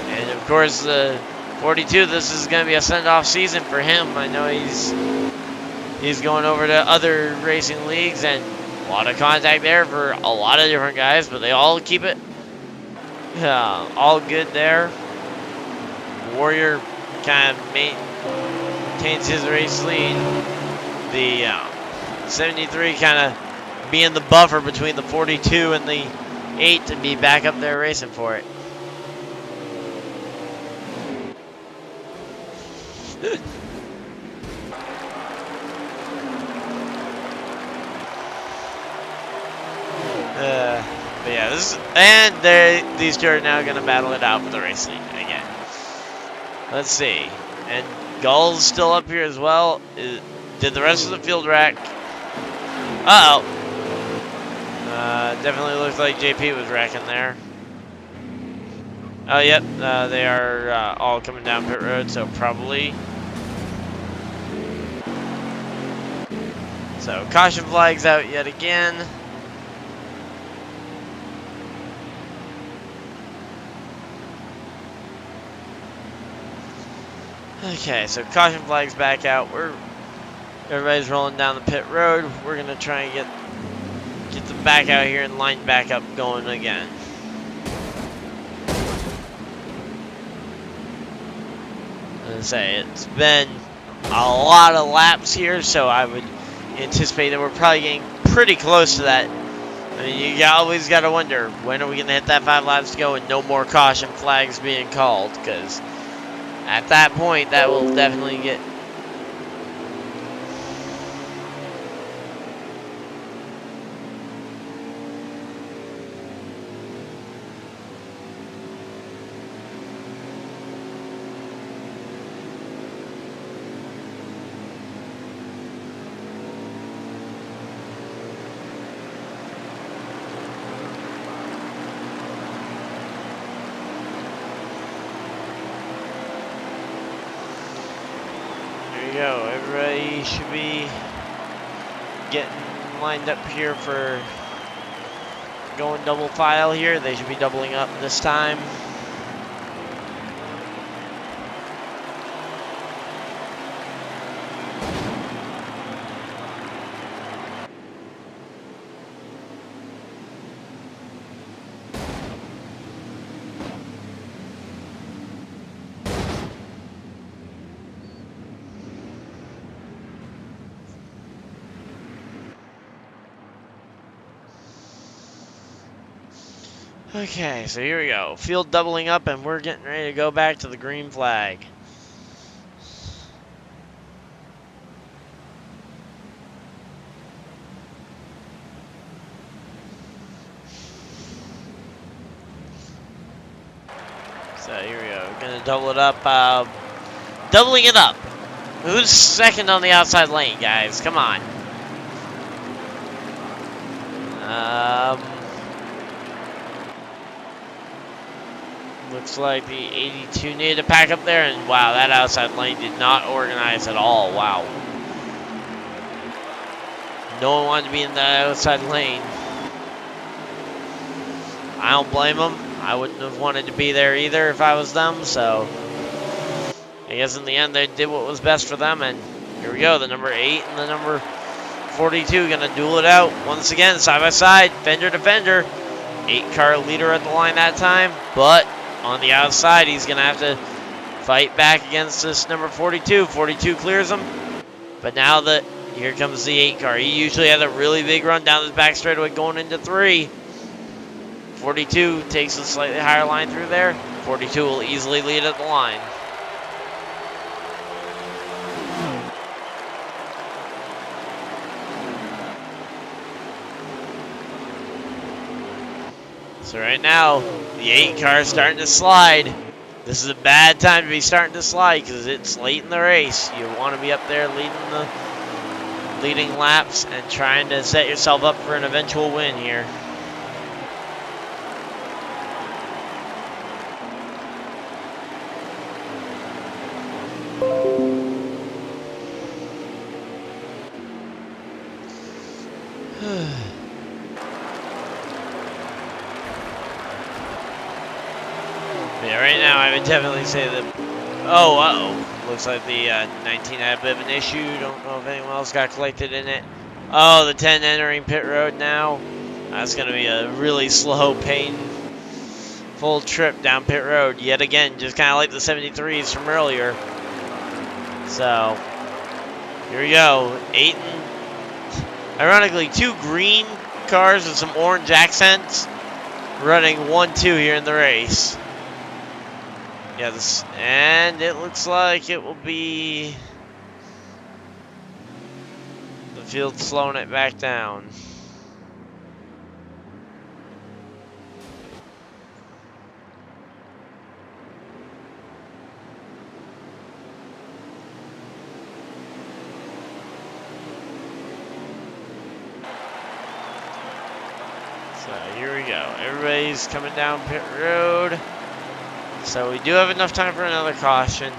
And of course, the 42, this is going to be a send-off season for him. I know he's going over to other racing leagues, and a lot of contact there for a lot of different guys, but they all keep it all good there. Warrior kind of maintains his race lead. The 73 kind of being the buffer between the 42 and the 8 to be back up there racing for it. But yeah, these two are now going to battle it out for the race lead again. Let's see. And Gull's still up here as well. Did the rest of the field wreck? Uh-oh. Definitely looks like JP was wrecking there. Oh, yep. They are all coming down pit road, so probably. So, caution flags out yet again. Okay, so caution flags back out. Everybody's rolling down the pit road. We're gonna try and get them back out here and line back up going again. As I say, it's been a lot of laps here, so I would anticipate that we're probably getting pretty close to that. I mean, you always got to wonder, when are we going to hit that 5 laps to go and no more caution flags being called? Because at that point, that will definitely get... Go. Everybody should be getting lined up here for going double file here. They should be doubling up this time. Okay, so here we go. Field doubling up, and we're getting ready to go back to the green flag. So here we go. We're gonna double it up. Doubling it up. Who's second on the outside lane, guys? Come on. Looks like the 82 needed to pack up there, and wow, that outside lane did not organize at all. Wow. No one wanted to be in that outside lane. I don't blame them. I wouldn't have wanted to be there either if I was them, so I guess in the end they did what was best for them, and here we go. The number 8 and the number 42 gonna duel it out once again, side by side, fender to fender. 8-car leader at the line that time, but on the outside, he's going to have to fight back against this number 42. 42 clears him. But now that here comes the 8-car. He usually has a really big run down this back straightaway going into 3. 42 takes a slightly higher line through there. 42 will easily lead at the line. So right now, the 8-car is starting to slide. This is a bad time to be starting to slide because it's late in the race. You want to be up there leading laps and trying to set yourself up for an eventual win here. Yeah, right now I would definitely say that. Oh, uh-oh. Looks like the 19 had a bit of an issue. Don't know if anyone else got collected in it. Oh, the 10 entering pit road now. That's going to be a really slow, painful trip down pit road. Yet again, just kind of like the 73s from earlier. So, here we go. 8 and, ironically, 2 green cars with some orange accents running 1-2 here in the race. Yes, and it looks like it will be the field slowing it back down. So here we go. Everybody's coming down pit road. So we do have enough time for another caution.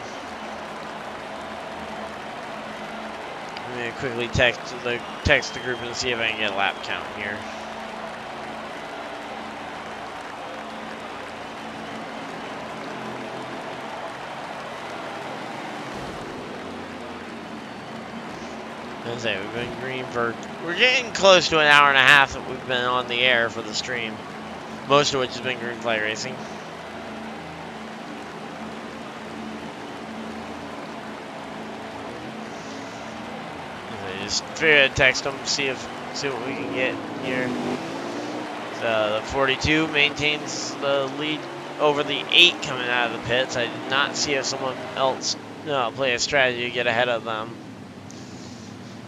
I'm going to quickly text the group and see if I can get a lap count here. As I say, we've been green for, we're getting close to an hour and a half that we've been on the air for the stream. Most of which has been green flag racing. just figured I'd text them, see what we can get here. So the 42 maintains the lead over the 8 coming out of the pits. I did not see if someone else play a strategy to get ahead of them.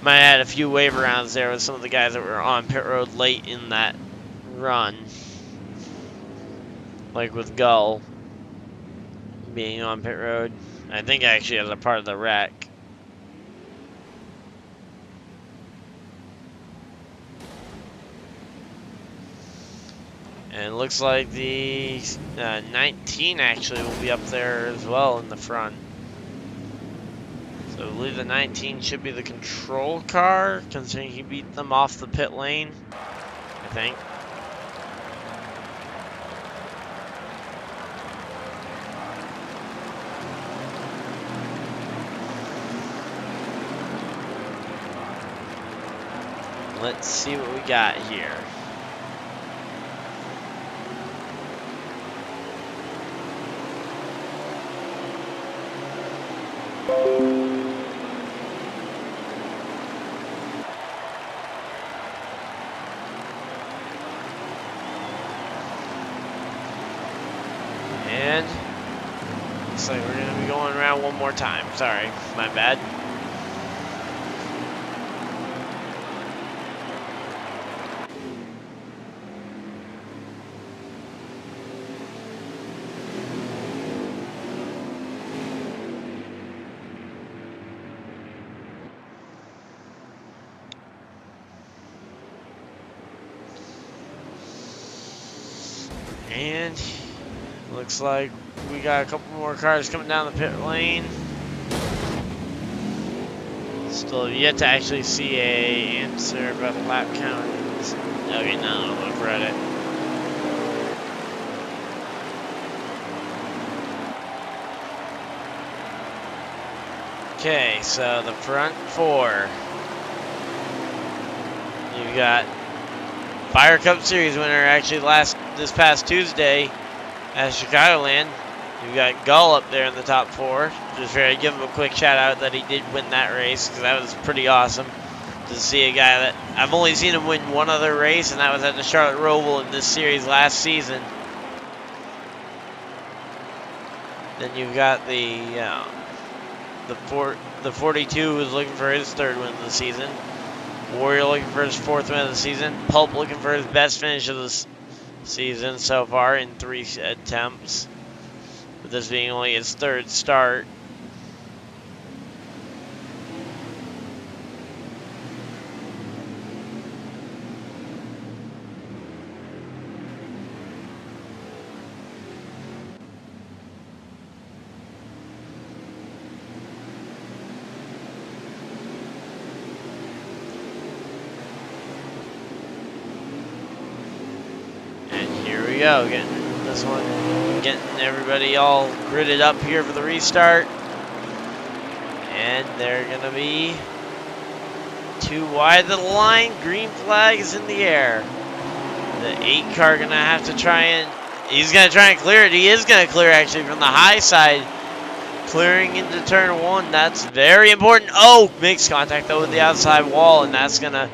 Might have had a few wave rounds there with some of the guys that were on pit road late in that run. Like with Gull being on pit road. I think actually as a part of the wreck. And it looks like the 19 actually will be up there as well in the front. So I believe the 19 should be the control car, considering he beat them off the pit lane, I think. Let's see what we got here. And looks like we're gonna be going around one more time. Sorry, my bad. And looks like we got a couple more cars coming down the pit lane. Still yet to actually see a answer about the lap count. Okay, no, I've read it. Okay, so the front 4. You've got Fire Cup Series winner actually this past Tuesday at Chicagoland. You've got Gull up there in the top 4. Just ready to give him a quick shout out that he did win that race, because that was pretty awesome to see a guy that I've only seen him win one other race, and that was at the Charlotte Roval in this series last season. Then you've got the 42 who's looking for his 3rd win of the season. Warrior looking for his 4th win of the season. Pulp looking for his best finish of the season so far in 3 attempts, with this being only his 3rd start. Go, getting this one, getting everybody all gridded up here for the restart, and they're gonna be too wide of the line. Green flag is in the air. The 8 car gonna have to try and clear it. He is gonna clear actually from the high side, clearing into turn 1. That's very important. Oh, makes contact though with the outside wall, and that's gonna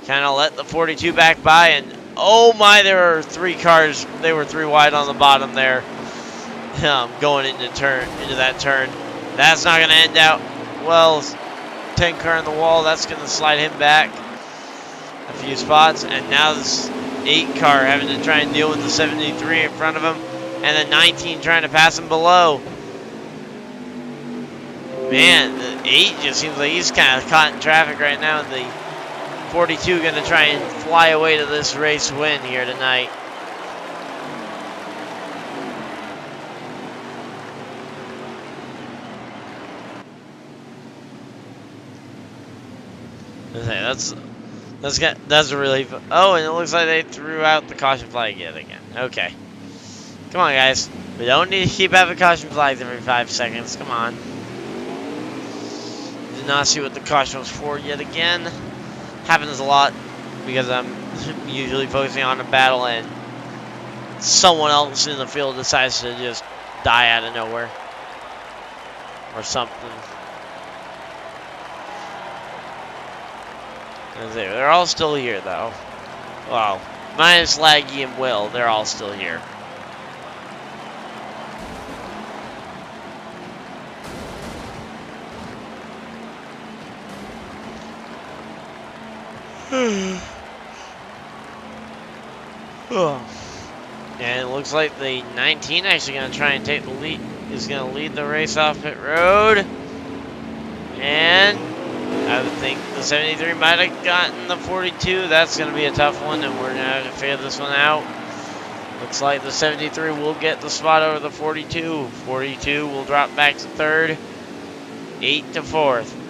kind of let the 42 back by. And oh my, there are 3 cars. They were 3 wide on the bottom there, going into that turn. That's not going to end out well. 10 car on the wall. That's going to slide him back a few spots. And now this 8 car having to try and deal with the 73 in front of him, and the 19 trying to pass him below. Man, the 8 just seems like he's kind of caught in traffic right now. And the 42 going to try and fly away to this race win here tonight. That's a relief. Oh, and it looks like they threw out the caution flag yet again. Okay, come on, guys. We don't need to keep having caution flags every 5 seconds. Come on. Did not see what the caution was for yet again. Happens a lot because I'm usually focusing on a battle and someone else in the field decides to just die out of nowhere or something. They're all still here, though. Well, minus Laggy and Will, they're all still here. And it looks like the 19 actually going to try and take the lead. Is going to lead the race off pit road. And I would think the 73 might have gotten the 42. That's going to be a tough one, and we're going to have to figure this one out. Looks like the 73 will get the spot over the 42. 42 will drop back to third. 8 to fourth.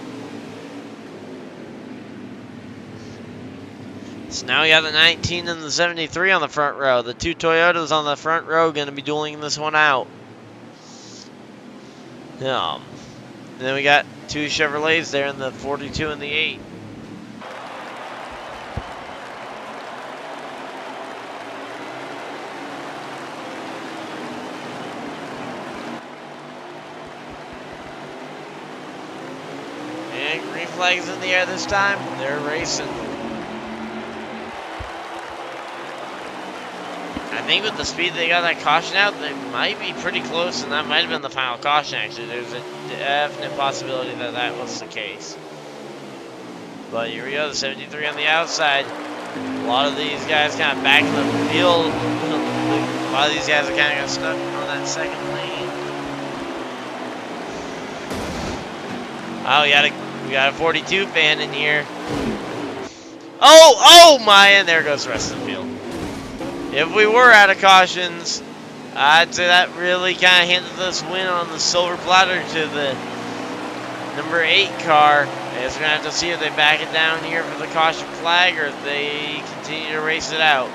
So now we got the 19 and the 73 on the front row. The two Toyotas on the front row going to be dueling this one out. And then we got two Chevrolets there in the 42 and the 8. And green flag is in the air this time. They're racing. I think with the speed they got that caution out, they might be pretty close, and that might have been the final caution, actually. There's a definite possibility that that was the case. But here we go, the 73 on the outside. A lot of these guys kind of back in the field. A lot of these guys are kind of got stuck on that second lane. Oh, we got a 42 fan in here. Oh my, and there goes the rest of the field. If we were out of cautions, I'd say that really kind of handed this win on the silver platter to the number 8 car. I guess we're going to have to see if they back it down here for the caution flag or if they continue to race it out.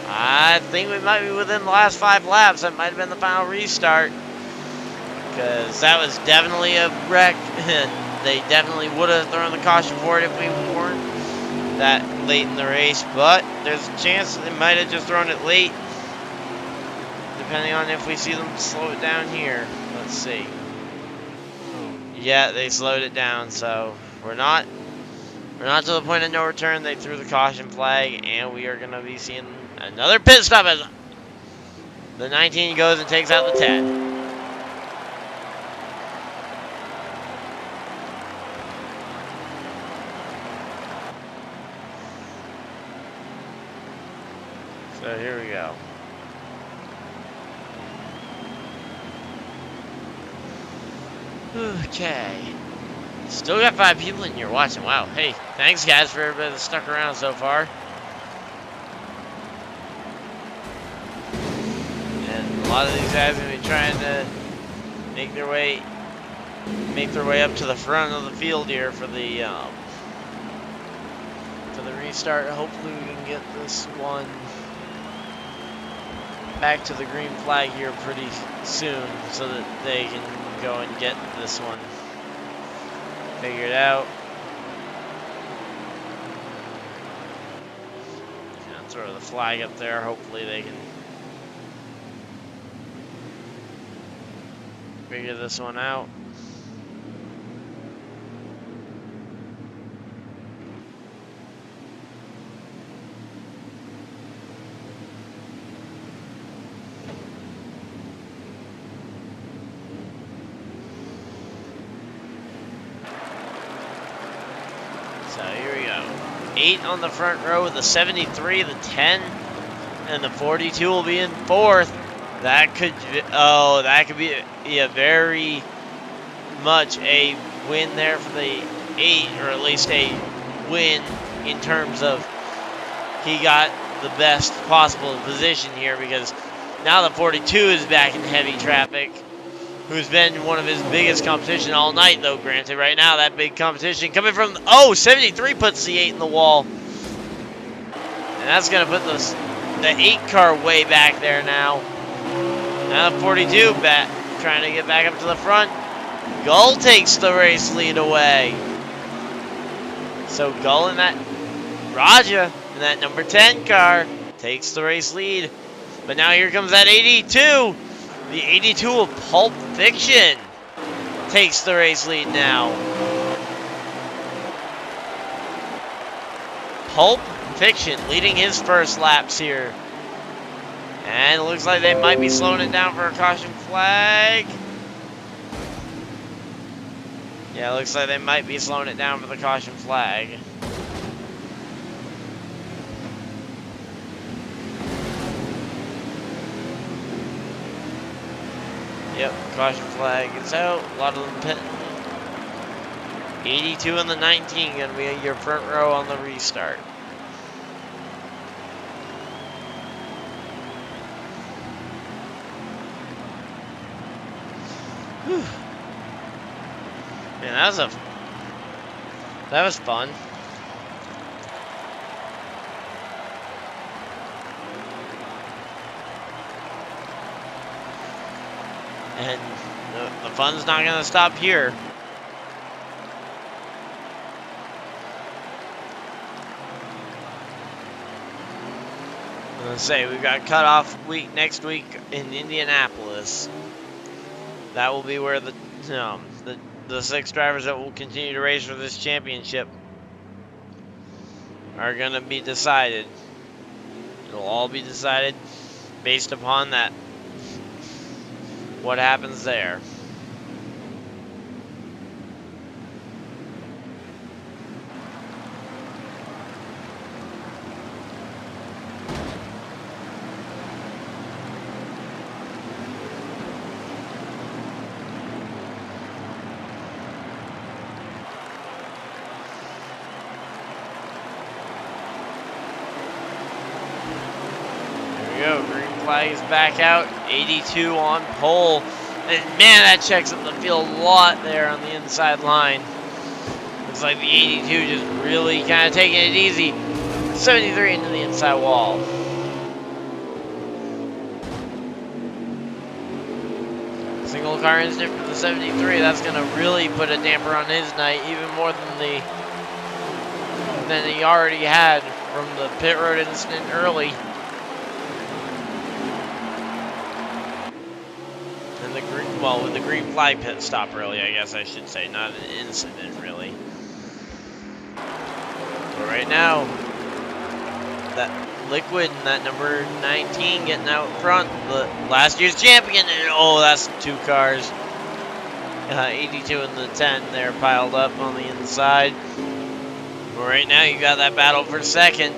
I think we might be within the last 5 laps. That might have been the final restart, because that was definitely a wreck. They definitely would have thrown the caution for it if we weren't that late in the race, but there's a chance that they might have just thrown it late, depending on if we see them slow it down here. Let's see. Yeah, they slowed it down, so we're not to the point of no return. They threw the caution flag, and we are going to be seeing another pit stop as the 19 goes and takes out the 10. So here we go. Okay. Still got 5 people in here watching. Wow. Hey, thanks guys for everybody that's stuck around so far. And a lot of these guys are going to be trying to make their way up to the front of the field here for the restart. Hopefully we can get this one back to the green flag here pretty soon so that they can go and get this one figured out. Gonna throw the flag up there. Hopefully they can figure this one out. So here we go. 8 on the front row with the 73, the 10, and the 42 will be in 4th. That could be a very much a win there for the 8, or at least a win in terms of he got the best possible position here, because now the 42 is back in heavy traffic, who's been one of his biggest competition all night, though, granted. Right now, that big competition coming from... Oh, 73 puts the 8 in the wall. And that's going to put the 8 car way back there now. Now the 42 trying to get back up to the front. Gull takes the race lead away. So Gull and that... Raja and that number 10 car takes the race lead. But now here comes that 82. The 82 of Pulp Fiction takes the race lead now. Pulp Fiction leading his first laps here. And it looks like they might be slowing it down for a caution flag. Yeah, it looks like they might be slowing it down for the caution flag. Yep, caution flag is out. A lot of them pit. 82 and the 19 gonna be your front row on the restart. Whew. Man, that was fun. And the fun's not gonna stop here. Let's say we've got cutoff week next week in Indianapolis. That will be where the 6 drivers that will continue to race for this championship are gonna be decided. It'll all be decided based upon that. What happens there? Go. Green flag is back out. 82 on pole. And man, that checks up the field a lot there on the inside line. Looks like the 82 just really kind of taking it easy. 73 into the inside wall. Single car incident for the 73. That's going to really put a damper on his night, even more than he already had from the pit road incident early. Well, with the green flag pit stop early, I guess I should say, not an incident really. But right now, that Liquid and that number 19 getting out front, the last year's champion, and oh, that's 2 cars. 82 and the 10, they're piled up on the inside. But right now, you got that battle for second.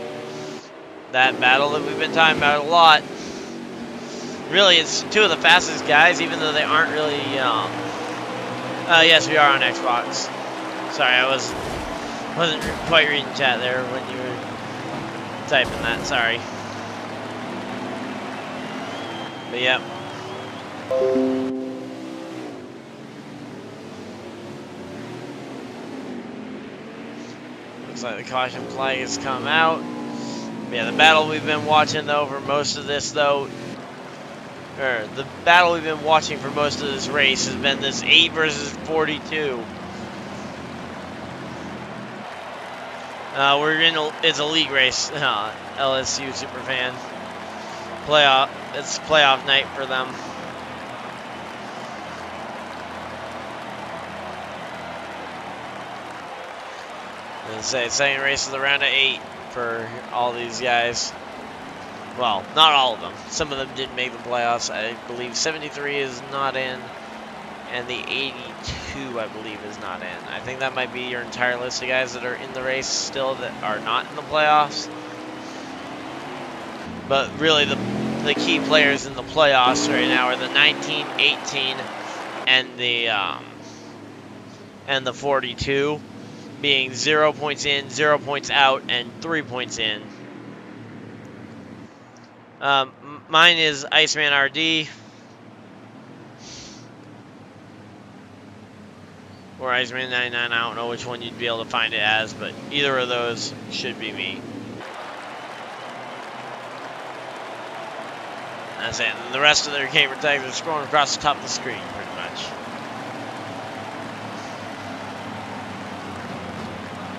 That battle that we've been talking about a lot. Really, it's 2 of the fastest guys, even though they aren't really, yes, we are on Xbox. Sorry, I wasn't quite reading chat there when you were typing that, sorry. But yeah. Looks like the caution flag has come out. But yeah, the battle we've been watching though for most of this though, the battle we've been watching for most of this race has been this 8 versus 42. It's a league race. LSU Superfan playoff. It's playoff night for them. Let's say second race of the round of 8 for all these guys. Well, not all of them. Some of them didn't make the playoffs. I believe 73 is not in, and the 82, I believe, is not in. I think that might be your entire list of guys that are in the race still that are not in the playoffs. But really, the key players in the playoffs right now are the 19, 18, and the 42, being 0 points in, 0 points out, and 3 points in. Mine is Iceman RD. Or Iceman 99, I don't know which one you'd be able to find it as, but either of those should be me. That's it. And the rest of their gamer tags are scrolling across the top of the screen, pretty much.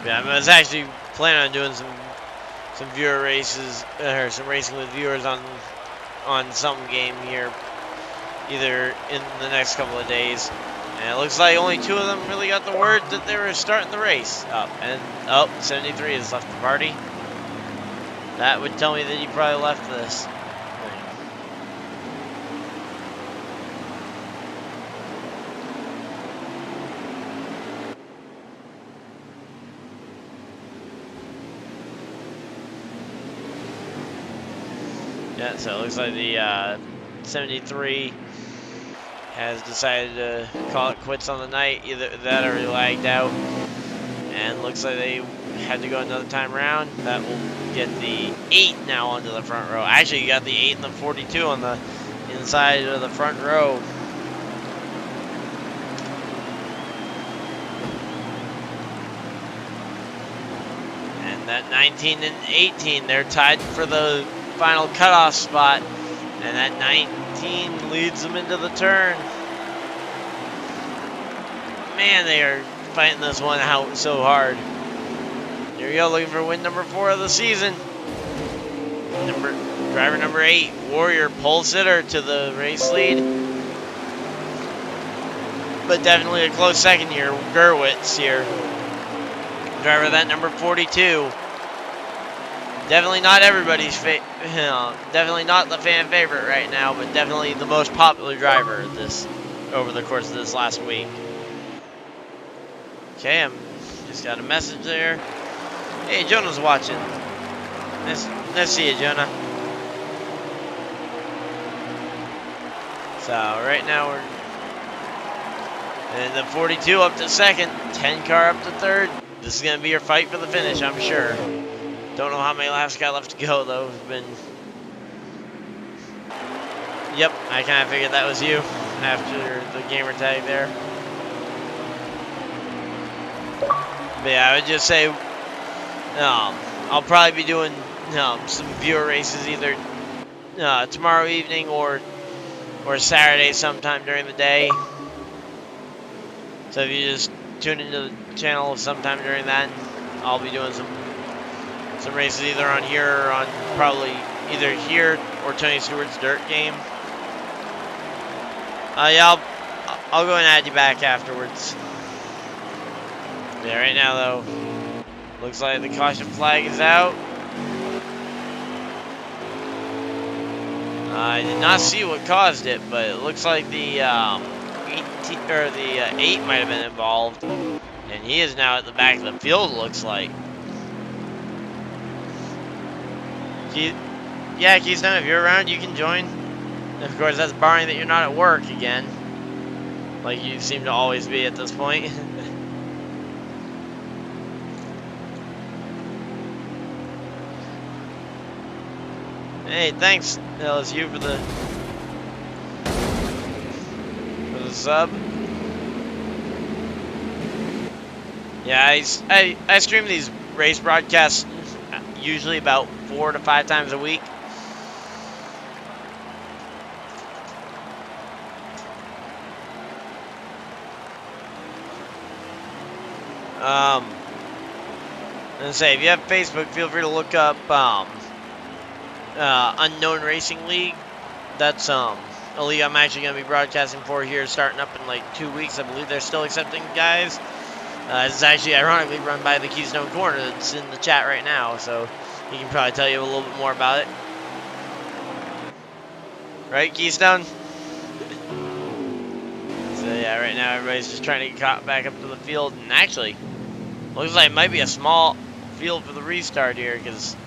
Yeah, I was actually planning on doing some viewer races, or some racing with viewers on some game here, either in the next couple of days, And it looks like only 2 of them really got the word that they were starting the race up. And, 73 has left the party. That would tell me that he probably left this thing. Yeah, so it looks like the 73 has decided to call it quits on the night. Either that or he lagged out. And looks like they had to go another time around. That will get the 8 now onto the front row. Actually, you got the 8 and the 42 on the inside of the front row. And that 19 and 18, they're tied for the final cutoff spot. And that 19 leads them into the turn. Man, they are fighting this one out so hard. Here we go, looking for win number 4 of the season. Driver number 8, Warrior, pole sitter to the race lead. But definitely a close second here, Gerwitz here. Driver that number 42. Definitely not everybody's definitely not the fan favorite right now, but definitely the most popular driver over the course of this last week. Okay, I'm just got a message there. Hey, Jonah's watching. Nice to see you, Jonah. So right now we're in the 42 up to second, 10 car up to third. This is gonna be your fight for the finish, I'm sure. Don't know how many laps got left to go though. Yep, I kind of figured that was you after the gamer tag there. But yeah, I would just say I'll probably be doing some viewer races either tomorrow evening or Saturday sometime during the day. So if you just tune into the channel sometime during that, I'll be doing some races either on here or on probably either here or Tony Stewart's dirt game. Yeah, I'll go and add you back afterwards. Yeah, right now though, looks like the caution flag is out. I did not see what caused it, but it looks like the 8 might have been involved, and he is now at the back of the field. Looks like. Yeah, Keystone, if you're around, you can join. Of course, that's barring that you're not at work again, like you seem to always be at this point. Hey, thanks LSU for the sub. Yeah, I stream these race broadcasts usually about 4 to 5 times a week. And say if you have Facebook, feel free to look up Unknown Racing League. That's a league I'm actually going to be broadcasting for here, starting up in like 2 weeks. I believe they're still accepting guys. It's actually ironically run by the Keystone Corner that's in the chat right now, so he can probably tell you a little bit more about it. Right, Keystone? So yeah, right now everybody's just trying to get caught back up to the field, and actually, looks like it might be a small field for the restart here, because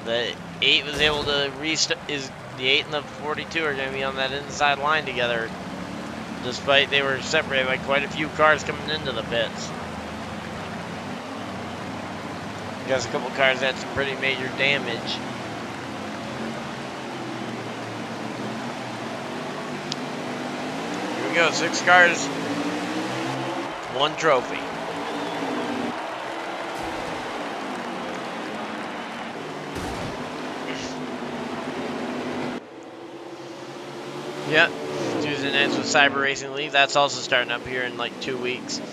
the 8 was able to restart. The 8 and the 42 are going to be on that inside line together, despite they were separated by quite a few cars coming into the pits. Because a couple cars had some pretty major damage. Here we go, 6 cars, 1 trophy. Yep, Tuesday nights with Cyber Racing League. That's also starting up here in like 2 weeks. And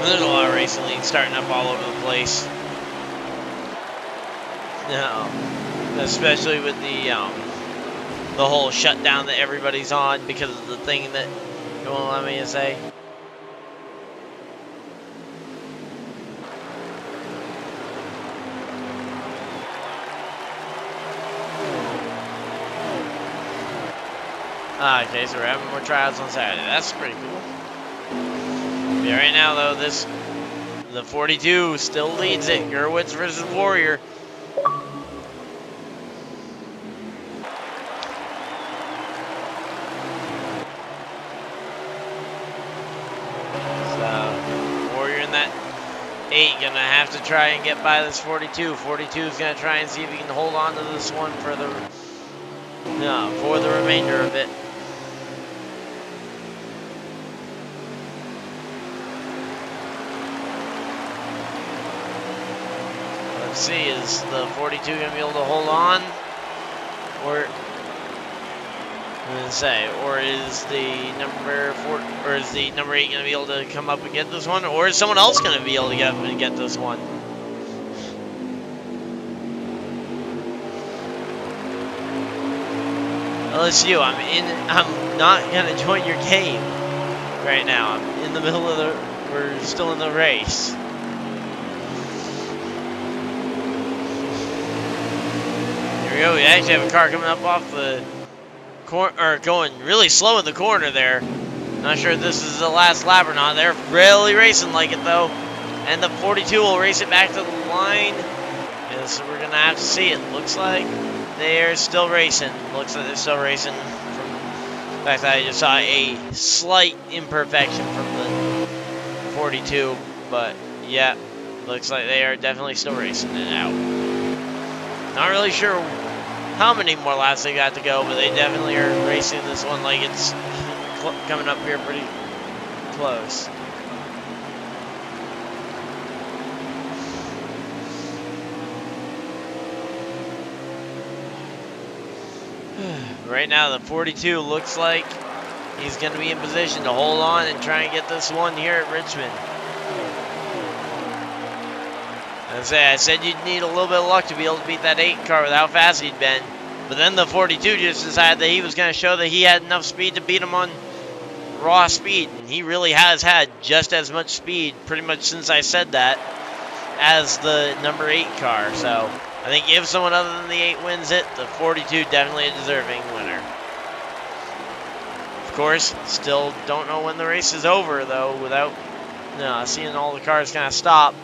there's a lot of racing leagues starting up all over the place. No. especially with the whole shutdown that everybody's on because of the thing that you won't let me say. Okay, so we're having more tryouts on Saturday. That's pretty cool. Yeah, right now though, the 42 still leads it. Gerwitz versus Warrior. So Warrior in that 8 gonna have to try and get by this 42. 42 is gonna try and see if he can hold on to this one for the remainder of it. Let's see, is the 42 going to be able to hold on? Or is the number 8 going to be able to come up and get this one? Or is someone else going to be able to get up and get this one? LSU, I'm not going to join your game right now. I'm in the middle of we're still in the race. Here we go. We actually have a car coming up off the corner, or going really slow in the corner there. Not sure if this is the last lap or not. They're really racing like it though. And the 42 will race it back to the line. And so we're going to have to see. It looks like they're still racing. Looks like they're still racing. From the fact that I just saw a slight imperfection from the 42. But yeah, looks like they are definitely still racing it out. Not really sure how many more laps they got to go, but they definitely are racing this one like it's coming up here pretty close. Right now, the 42 looks like he's going to be in position to hold on and try and get this one here at Richmond. I said you'd need a little bit of luck to be able to beat that 8 car with how fast he'd been. But then the 42 just decided that he was going to show that he had enough speed to beat him on raw speed. And he really has had just as much speed, pretty much since I said that, as the number 8 car. So I think if someone other than the 8 wins it, the 42 definitely a deserving winner. Of course, still don't know when the race is over, though, without seeing all the cars kind of stop.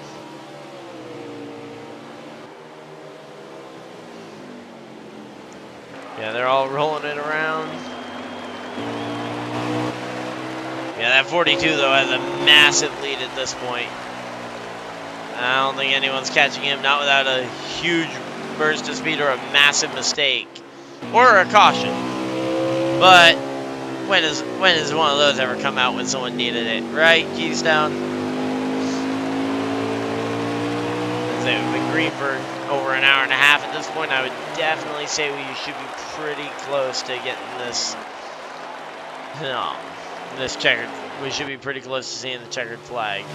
Yeah, they're all rolling it around. Yeah, that 42, though, has a massive lead at this point. I don't think anyone's catching him, not without a huge burst of speed or a massive mistake. Or a caution. But when has one of those ever come out when someone needed it, right, Keystone? We've been green for over an hour and a half at this point. I would definitely say we should be pretty close to getting this. This checkered. We should be pretty close to seeing the checkered flag.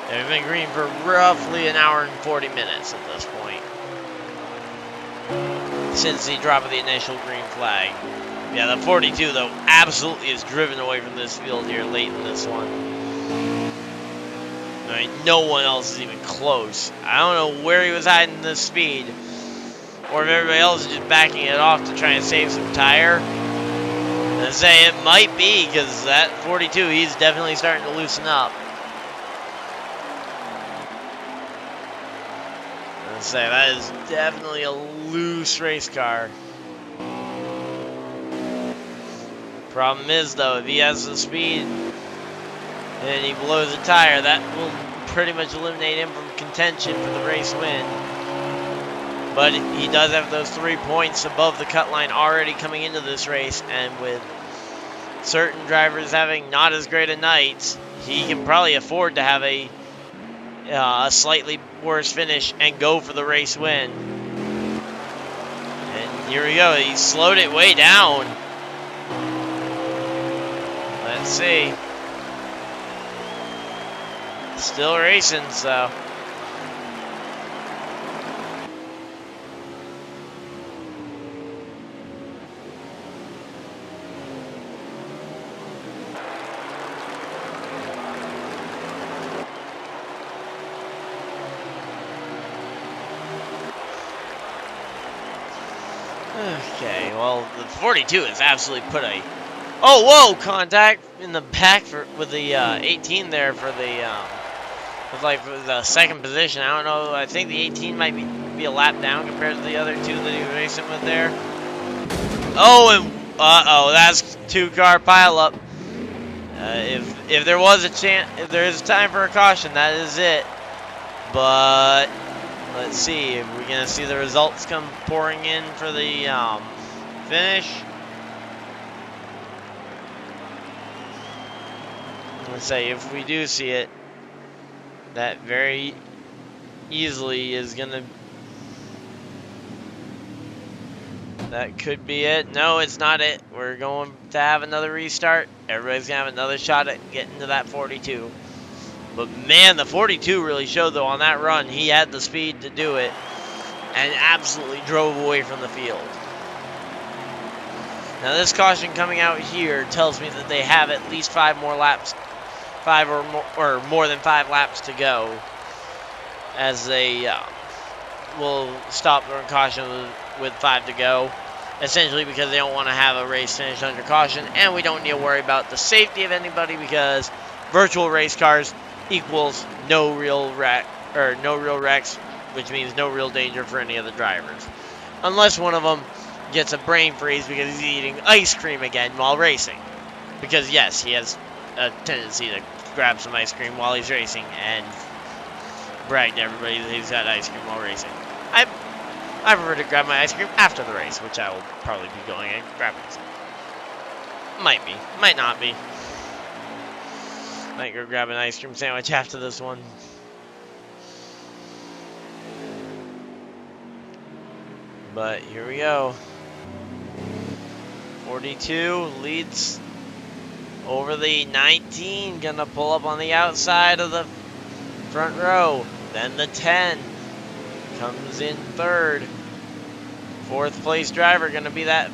Yeah, we've been green for roughly an hour and 40 minutes at this point. Since the drop of the initial green flag. Yeah, the 42, though, absolutely is driven away from this field here late in this one. I mean, no one else is even close. I don't know where he was hiding this speed, or if everybody else is just backing it off to try and save some tire. And say it might be, because that 42, he's definitely starting to loosen up. And say that is definitely a loose race car. Problem is, though, if he has the speed and he blows a tire, that will pretty much eliminate him from contention for the race win. But he does have those 3 points above the cut line already coming into this race, and with certain drivers having not as great a night, he can probably afford to have a slightly worse finish and go for the race win. And here we go. He slowed it way down. Let's see. Still racing, so. Okay, well, the 42 has absolutely put a... Oh, whoa! Contact in the back with the 18 there for the... for the second position. I don't know. I think the 18 might be a lap down compared to the other two that he was racing with there. Oh, and... Uh-oh, that's two-car pileup. If there was a chance... If there is time for a caution, that is it. But... Let's see, are we going to see the results come pouring in for the finish? Let's say if we do see it, that very easily is going to... That could be it. No, it's not it. We're going to have another restart. Everybody's going to have another shot at getting to that 42. But man, the 42 really showed, though, on that run. He had the speed to do it and absolutely drove away from the field. Now, this caution coming out here tells me that they have at least 5 more laps, 5 or more than 5 laps to go, as they will stop during caution with 5 to go. Essentially because they don't want to have a race finish under caution, and we don't need to worry about the safety of anybody because virtual race cars equals no real wrecks, which means no real danger for any of the drivers. Unless one of them gets a brain freeze because he's eating ice cream again while racing. Because yes, he has a tendency to grab some ice cream while he's racing and brag to everybody that he's had ice cream while racing. I prefer to grab my ice cream after the race, which I will probably be going and grabbing some. Might be, might not be. Might go grab an ice cream sandwich after this one. But here we go. 42 leads over the 19. Gonna pull up on the outside of the front row. Then the 10 comes in third. Fourth place driver gonna be that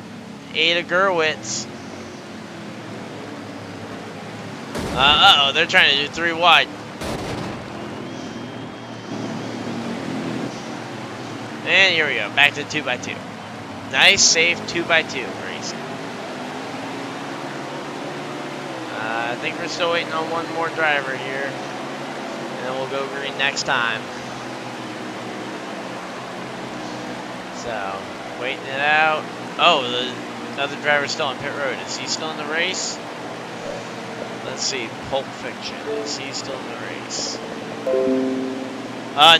Ada Gerwitz. Uh-oh, they're trying to do 3 wide. And here we go, back to 2x2. Nice, safe 2x2 racing. I think we're still waiting on one more driver here. And then we'll go green next time. So, waiting it out. Oh, the other driver's still on pit road. Is he still in the race? Let's see, Pulp Fiction. Is he still in the race?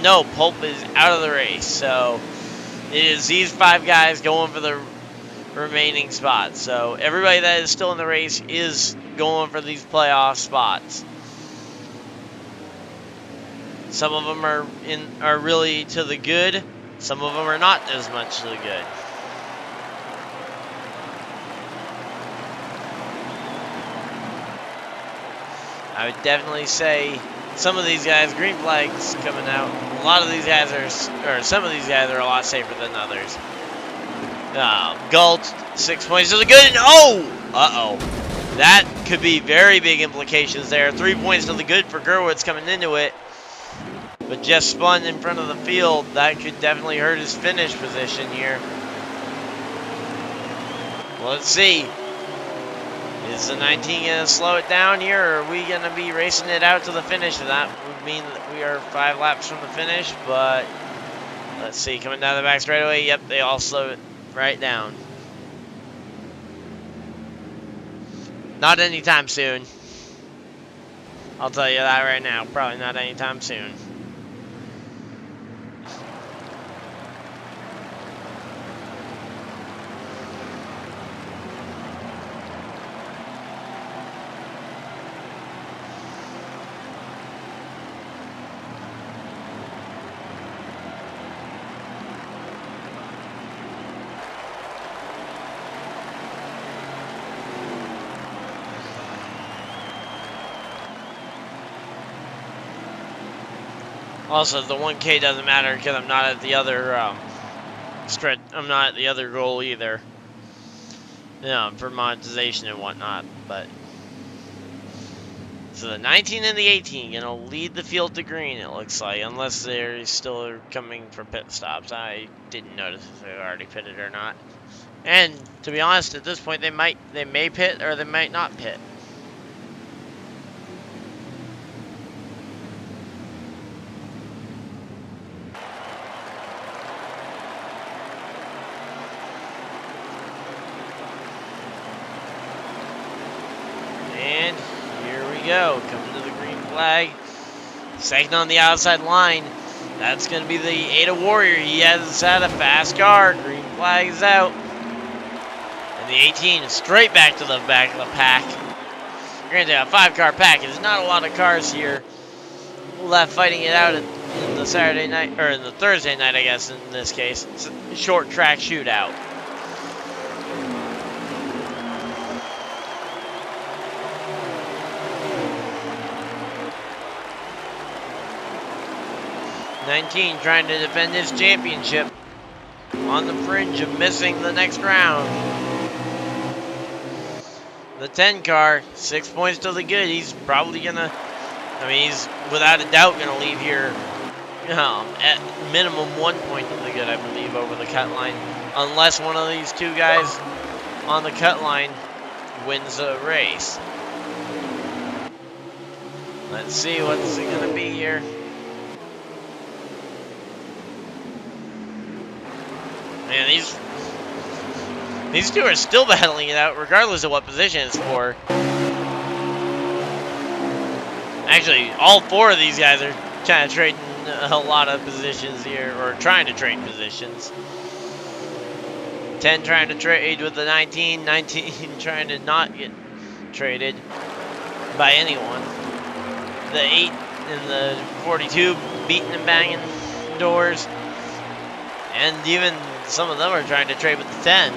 No, Pulp is out of the race. So it is these 5 guys going for the remaining spots. So everybody that is still in the race is going for these playoff spots. Some of them are really to the good. Some of them are not as much to the good. I would definitely say some of these guys, green flags coming out. A lot of these guys some of these guys are a lot safer than others. Galt, 6 points to the good. Uh-oh. That could be very big implications there. 3 points to the good for Gerwitz coming into it. But just spun in front of the field. That could definitely hurt his finish position here. Well, let's see. Is the 19 going to slow it down here, or are we going to be racing it out to the finish? That would mean that we are 5 laps from the finish, but let's see. Coming down the back straightaway, yep, they all slow it right down. Not anytime soon. I'll tell you that right now. Probably not anytime soon. Also, the 1K doesn't matter because I'm not at the other stretch. I'm not at the other goal either. For monetization and whatnot. But so the 19 and the 18 gonna lead the field to green. It looks like, unless they're still coming for pit stops. I didn't notice if they already pitted or not. And to be honest, at this point, they may pit or they might not pit. And here we go, coming to the green flag. Second on the outside line. That's going to be the Ada Warrior. He has had a fast car. Green flag is out. And the 18 is straight back to the back of the pack. Granted, a 5-car pack. There's not a lot of cars here left fighting it out in the Saturday night, or in the Thursday night, I guess, in this case. It's a short track shootout. '19 trying to defend his championship on the fringe of missing the next round. The 10 car, 6 points to the good. He's probably gonna, he's without a doubt gonna leave here at minimum 1 point to the good, I believe, over the cut line. Unless one of these two guys on the cut line wins a race. Let's see what's it gonna be here. Man, these two are still battling it out, regardless of what position it's for. Actually, all 4 of these guys are kind of trading a lot of positions here, or trying to trade positions. 10 trying to trade with the 19, 19 trying to not get traded by anyone. The 8 and the 42 beating and banging doors. And even some of them are trying to trade with the 10.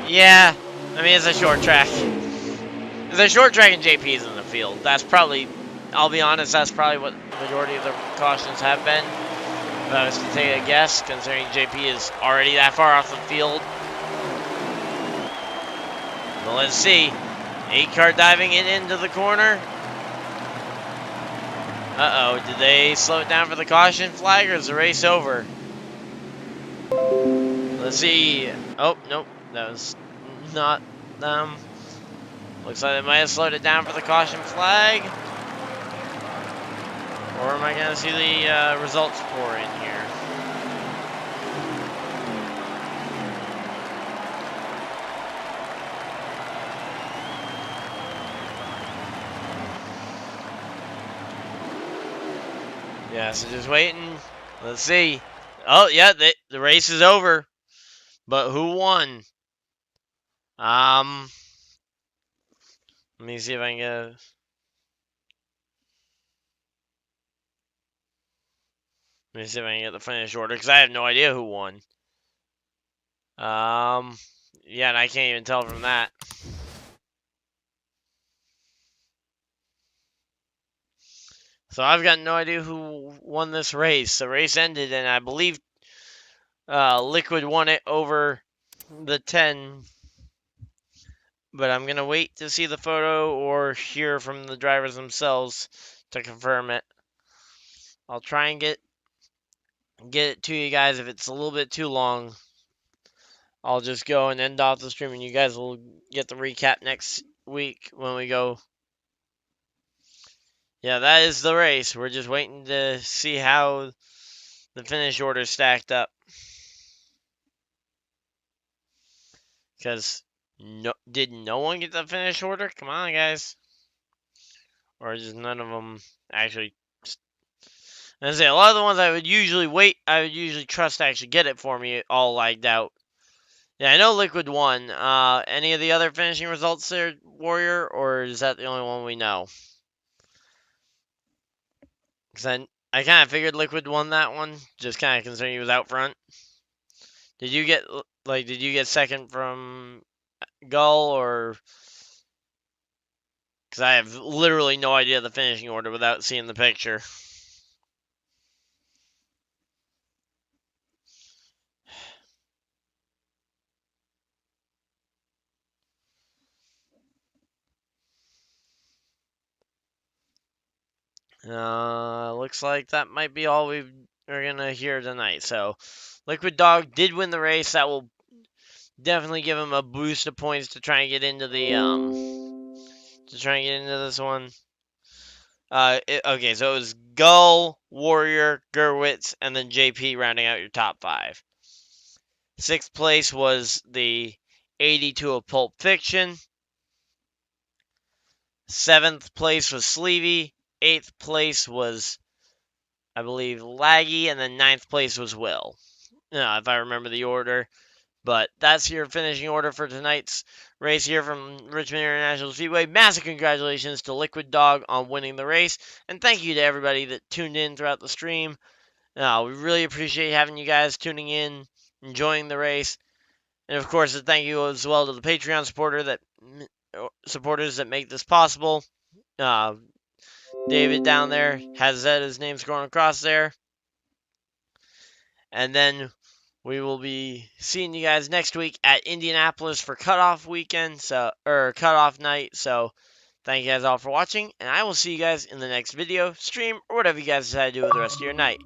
Yeah, it's a short track. It's a short track and JP's in the field. That's probably, I'll be honest, that's probably what the majority of the cautions have been. If I was to take a guess, considering JP is already that far off the field. But let's see. 8-car diving it into the corner. Uh-oh, did they slow it down for the caution flag, or is the race over? Let's see. Oh, nope, that was not them. Looks like they might have slowed it down for the caution flag. Or am I going to see the results pour in here? Yeah, so just waiting. Let's see. Oh, yeah, the race is over. But who won? Let me see if I can get... Let me see if I can get the finish order, because I have no idea who won. Yeah, and I can't even tell from that. So I've got no idea who won this race. The race ended, and I believe Liquid won it over the 10. But I'm going to wait to see the photo or hear from the drivers themselves to confirm it. I'll try and get it to you guys. If it's a little bit too long, I'll just go and end off the stream, and you guys will get the recap next week when we go. Yeah, that is the race. We're just waiting to see how the finish order stacked up. Because did no one get the finish order? Come on, guys. Or just none of them actually. I say a lot of the ones I would usually trust to actually get it for me all lagged out. Yeah, I know Liquid won. Any of the other finishing results there, Warrior, or is that the only one we know? Because I kind of figured Liquid won that one, just kind of considering he was out front. Did you get second from Gull, or... because I have literally no idea the finishing order without seeing the picture. Looks like that might be all we're gonna hear tonight. So, Liquid Dog did win the race. That will definitely give him a boost of points to try and get into the this one. Okay, so it was Gull, Warrior, Gerwitz, and then JP rounding out your top 5. 6th place was the 82 of Pulp Fiction. 7th place was Sleevey. 8th place was, I believe, Laggy, and then 9th place was Will. If I remember the order. But that's your finishing order for tonight's race here from Richmond International Speedway. Massive congratulations to Liquid Dog on winning the race. And thank you to everybody that tuned in throughout the stream. We really appreciate having you guys tuning in, enjoying the race. And of course, a thank you as well to the Patreon supporters that make this possible. David down there has his name scrolling across there. And then we will be seeing you guys next week at Indianapolis for cutoff weekend, cutoff night. So thank you guys all for watching, and I will see you guys in the next video, stream, or whatever you guys decide to do with the rest of your night.